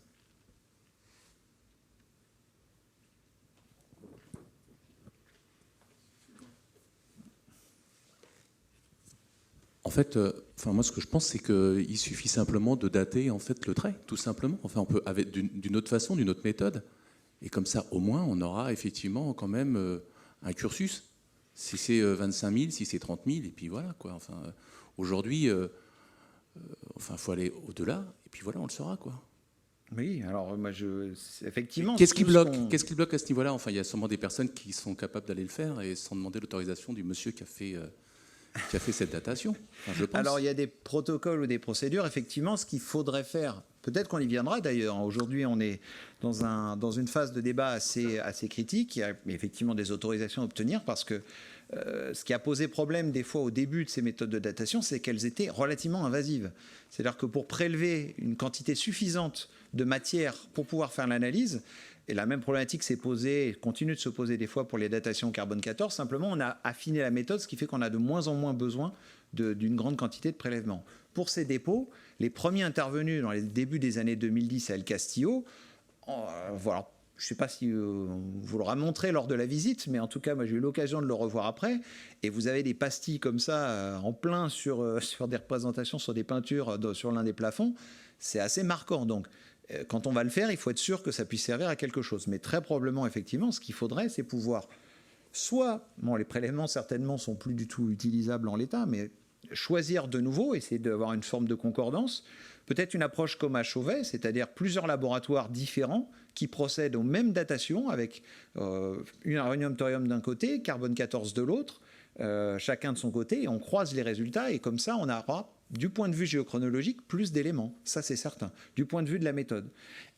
En fait, moi, ce que je pense, c'est qu'il suffit simplement de dater en fait le trait, tout simplement. Enfin, on peut avec d'une autre façon, d'une autre méthode, et comme ça, au moins, on aura effectivement quand même un cursus. Si c'est 25 000, si c'est 30 000, et puis voilà quoi. Enfin, aujourd'hui, faut aller au-delà, et puis voilà, on le saura quoi. Oui, alors moi, effectivement. Qu'est-ce qui bloque à ce niveau-là? Enfin, il y a sûrement des personnes qui sont capables d'aller le faire et sans demander l'autorisation du monsieur qui a fait cette datation, je pense. Alors, il y a des protocoles ou des procédures. Effectivement, ce qu'il faudrait faire, peut-être qu'on y viendra d'ailleurs. Aujourd'hui, on est dans une phase de débat assez critique. Il y a effectivement des autorisations à obtenir parce que ce qui a posé problème des fois au début de ces méthodes de datation, c'est qu'elles étaient relativement invasives. C'est-à-dire que pour prélever une quantité suffisante de matière pour pouvoir faire l'analyse, et la même problématique s'est posée et continue de se poser des fois pour les datations carbone 14, simplement on a affiné la méthode, ce qui fait qu'on a de moins en moins besoin d'une grande quantité de prélèvements. Pour ces dépôts, les premiers intervenus dans les débuts des années 2010 à El Castillo, voilà. Je ne sais pas si vous l'aurez montré lors de la visite, mais en tout cas, moi, j'ai eu l'occasion de le revoir après. Et vous avez des pastilles comme ça, en plein sur des représentations, sur des peintures, sur l'un des plafonds. C'est assez marquant. Donc, quand on va le faire, il faut être sûr que ça puisse servir à quelque chose. Mais très probablement, effectivement, ce qu'il faudrait, c'est pouvoir soit, les prélèvements certainement sont plus du tout utilisables en l'état, mais choisir de nouveau, essayer d'avoir une forme de concordance. Peut-être une approche comme à Chauvet, c'est-à-dire plusieurs laboratoires différents qui procèdent aux mêmes datations avec uranium-thorium d'un côté, carbone 14 de l'autre, chacun de son côté, et on croise les résultats, et comme ça, on aura, du point de vue géochronologique, plus d'éléments. Ça, c'est certain, du point de vue de la méthode.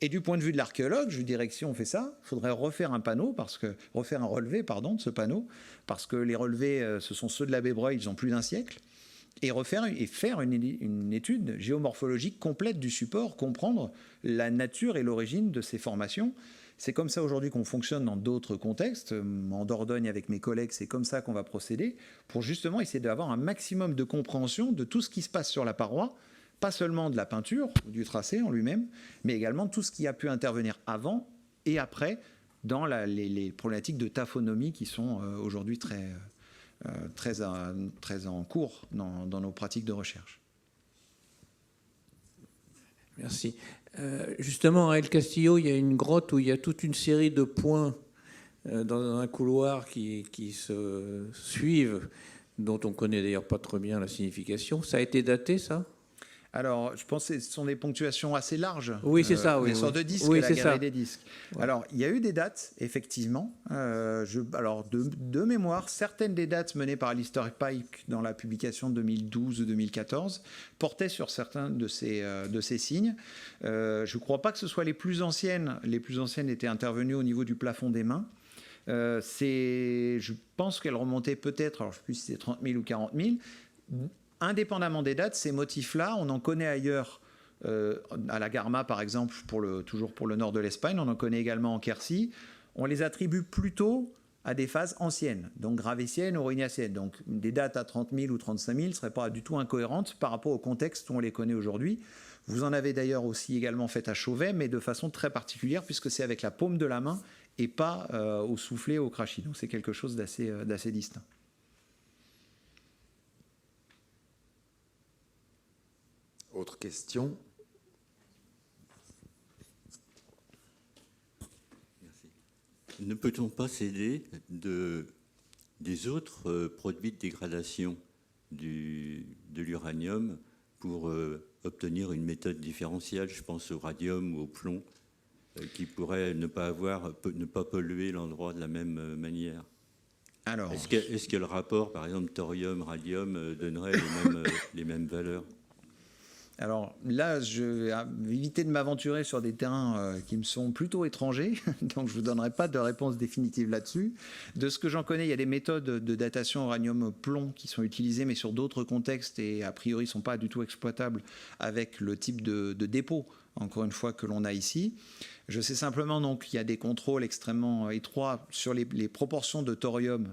Et du point de vue de l'archéologue, je dirais que si on fait ça, il faudrait refaire un relevé de ce panneau, parce que les relevés, ce sont ceux de l'abbé Breuil, ils ont plus d'un siècle. Et faire une étude géomorphologique complète du support, comprendre la nature et l'origine de ces formations. C'est comme ça aujourd'hui qu'on fonctionne dans d'autres contextes. En Dordogne, avec mes collègues, c'est comme ça qu'on va procéder pour justement essayer d'avoir un maximum de compréhension de tout ce qui se passe sur la paroi, pas seulement de la peinture ou du tracé en lui-même, mais également tout ce qui a pu intervenir avant et après dans les problématiques de taphonomie qui sont aujourd'hui très en cours dans nos pratiques de recherche. Merci. Justement, à El Castillo, il y a une grotte où il y a toute une série de points dans un couloir qui se suivent, dont on connaît d'ailleurs pas trop bien la signification. Ça a été daté, ça ? Alors, je pense que ce sont des ponctuations assez larges. Oui, c'est ça. Oui, des sortes de disques, oui, la galerie ça. des disques. Ouais. Alors, il y a eu des dates, effectivement. De mémoire, certaines des dates menées par l'Historic Pike dans la publication de 2012 ou 2014 portaient sur certains de ces signes. Je ne crois pas que ce soit les plus anciennes. Les plus anciennes étaient intervenues au niveau du plafond des mains. Je pense qu'elles remontaient peut-être, alors je ne sais plus si c'est 30 000 ou 40 000. Indépendamment des dates, ces motifs-là, on en connaît ailleurs, à la Garma par exemple, toujours pour le nord de l'Espagne, on en connaît également en Quercy. On les attribue plutôt à des phases anciennes, donc gravétiennes ou aurignaciennes. Donc des dates à 30 000 ou 35 000 ne seraient pas du tout incohérentes par rapport au contexte où on les connaît aujourd'hui. Vous en avez d'ailleurs aussi également fait à Chauvet, mais de façon très particulière, puisque c'est avec la paume de la main et pas au soufflet, au crachis. Donc c'est quelque chose d'assez distinct. Autre question? Merci. Ne peut-on pas s'aider des autres produits de dégradation de l'uranium pour obtenir une méthode différentielle? Je pense au radium ou au plomb, qui pourraient ne pas polluer l'endroit de la même manière. Alors, est-ce que le rapport, par exemple, thorium-radium, donnerait les mêmes valeurs? Alors là, je vais éviter de m'aventurer sur des terrains qui me sont plutôt étrangers, donc je ne vous donnerai pas de réponse définitive là-dessus. De ce que j'en connais, il y a des méthodes de datation uranium-plomb qui sont utilisées, mais sur d'autres contextes et a priori ne sont pas du tout exploitables avec le type de dépôt, encore une fois, que l'on a ici. Je sais simplement donc qu'il y a des contrôles extrêmement étroits sur les proportions de thorium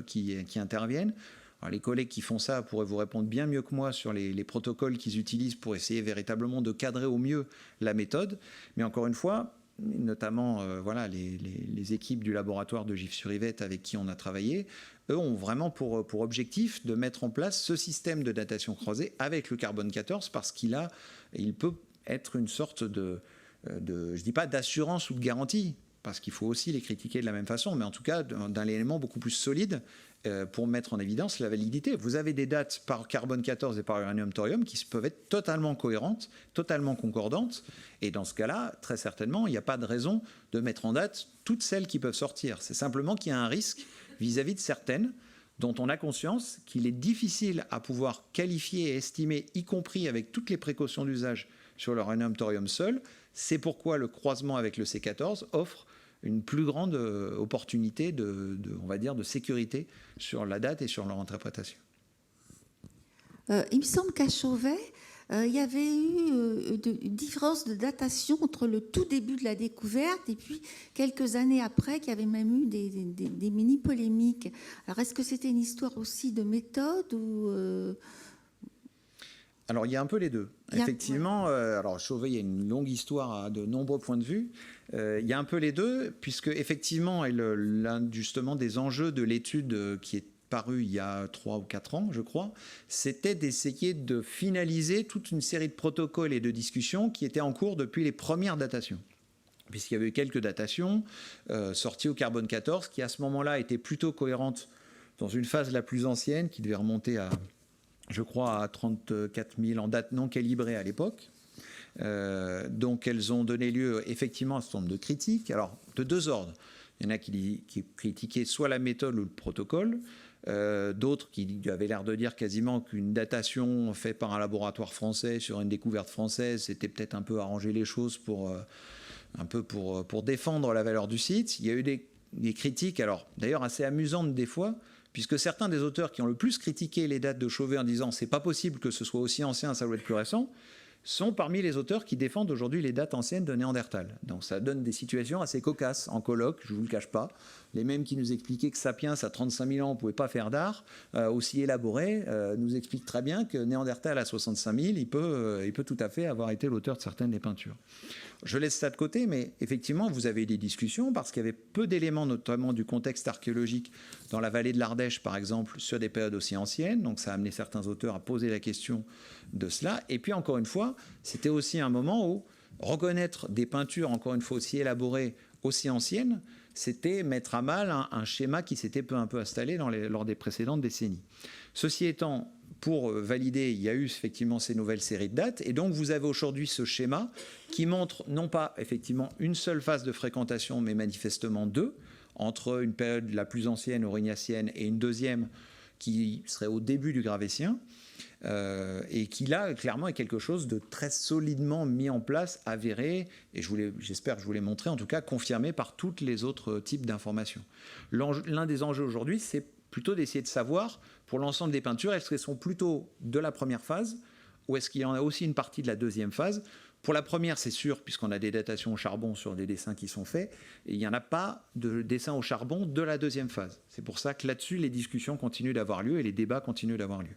qui interviennent. Alors, les collègues qui font ça pourraient vous répondre bien mieux que moi sur les protocoles qu'ils utilisent pour essayer véritablement de cadrer au mieux la méthode. Mais encore une fois, notamment voilà, les équipes du laboratoire de Gif-sur-Yvette avec qui on a travaillé, eux ont vraiment pour objectif de mettre en place ce système de datation croisée avec le carbone 14 parce il peut être une sorte je dis pas d'assurance ou de garantie, parce qu'il faut aussi les critiquer de la même façon, mais en tout cas d'un élément beaucoup plus solide pour mettre en évidence la validité. Vous avez des dates par carbone 14 et par uranium-thorium qui peuvent être totalement cohérentes, totalement concordantes, et dans ce cas-là, très certainement, il n'y a pas de raison de mettre en date toutes celles qui peuvent sortir. C'est simplement qu'il y a un risque vis-à-vis de certaines dont on a conscience qu'il est difficile à pouvoir qualifier et estimer, y compris avec toutes les précautions d'usage sur l'uranium-thorium seul. C'est pourquoi le croisement avec le C14 offre une plus grande opportunité on va dire, de sécurité sur la date et sur leur interprétation. Il me semble qu'à Chauvet, il y avait eu une différence de datation entre le tout début de la découverte et puis quelques années après, qu'il y avait même eu des mini-polémiques. Alors, est-ce que c'était une histoire aussi de méthode ou Alors, il y a un peu les deux. Effectivement, alors Chauvet, il y a une longue histoire à de nombreux points de vue. Il y a un peu les deux, puisque effectivement, l'un justement des enjeux de l'étude qui est paru il y a 3 ou 4 ans, je crois, c'était d'essayer de finaliser toute une série de protocoles et de discussions qui étaient en cours depuis les premières datations. Puisqu'il y avait eu quelques datations sorties au carbone 14 qui, à ce moment-là, étaient plutôt cohérentes dans une phase la plus ancienne, qui devait remonter à, je crois, à 34 000 en date non calibrée à l'époque. Donc elles ont donné lieu effectivement à un certain nombre de critiques, alors de deux ordres. Il y en a qui critiquaient soit la méthode ou le protocole, d'autres qui avaient l'air de dire quasiment qu'une datation faite par un laboratoire français sur une découverte française, c'était peut-être un peu arranger les choses pour défendre la valeur du site. Il y a eu des critiques, alors d'ailleurs assez amusantes des fois, puisque certains des auteurs qui ont le plus critiqué les dates de Chauvet en disant c'est pas possible que ce soit aussi ancien, ça doit être plus récent, sont parmi les auteurs qui défendent aujourd'hui les dates anciennes de Néandertal. Donc ça donne des situations assez cocasses en colloque, je ne vous le cache pas. Les mêmes qui nous expliquaient que Sapiens, à 35 000 ans, ne pouvait pas faire d'art, aussi élaboré, nous expliquent très bien que Néandertal, à 65 000, il peut tout à fait avoir été l'auteur de certaines des peintures. Je laisse ça de côté, mais effectivement, vous avez eu des discussions, parce qu'il y avait peu d'éléments, notamment du contexte archéologique, dans la vallée de l'Ardèche, par exemple, sur des périodes aussi anciennes. Donc ça a amené certains auteurs à poser la question de cela. Et puis, encore une fois, c'était aussi un moment où reconnaître des peintures, encore une fois, aussi élaborées, aussi anciennes, c'était mettre à mal un schéma qui s'était peu à peu installé lors des précédentes décennies. Ceci étant, pour valider, il y a eu effectivement ces nouvelles séries de dates, et donc vous avez aujourd'hui ce schéma qui montre non pas effectivement une seule phase de fréquentation, mais manifestement deux, entre une période la plus ancienne, aurignacienne, et une deuxième qui serait au début du Gravétien, et qui là clairement est quelque chose de très solidement mis en place, avéré, et j'espère que je vous l'ai montré, en tout cas confirmé par tous les autres types d'informations. L'un des enjeux aujourd'hui, c'est plutôt d'essayer de savoir pour l'ensemble des peintures, est-ce qu'elles sont plutôt de la première phase ou est-ce qu'il y en a aussi une partie de la deuxième phase. Pour la première, c'est sûr, puisqu'on a des datations au charbon sur des dessins qui sont faits, et il n'y en a pas de dessin au charbon de la deuxième phase. C'est pour ça que là-dessus, les discussions continuent d'avoir lieu et les débats continuent d'avoir lieu.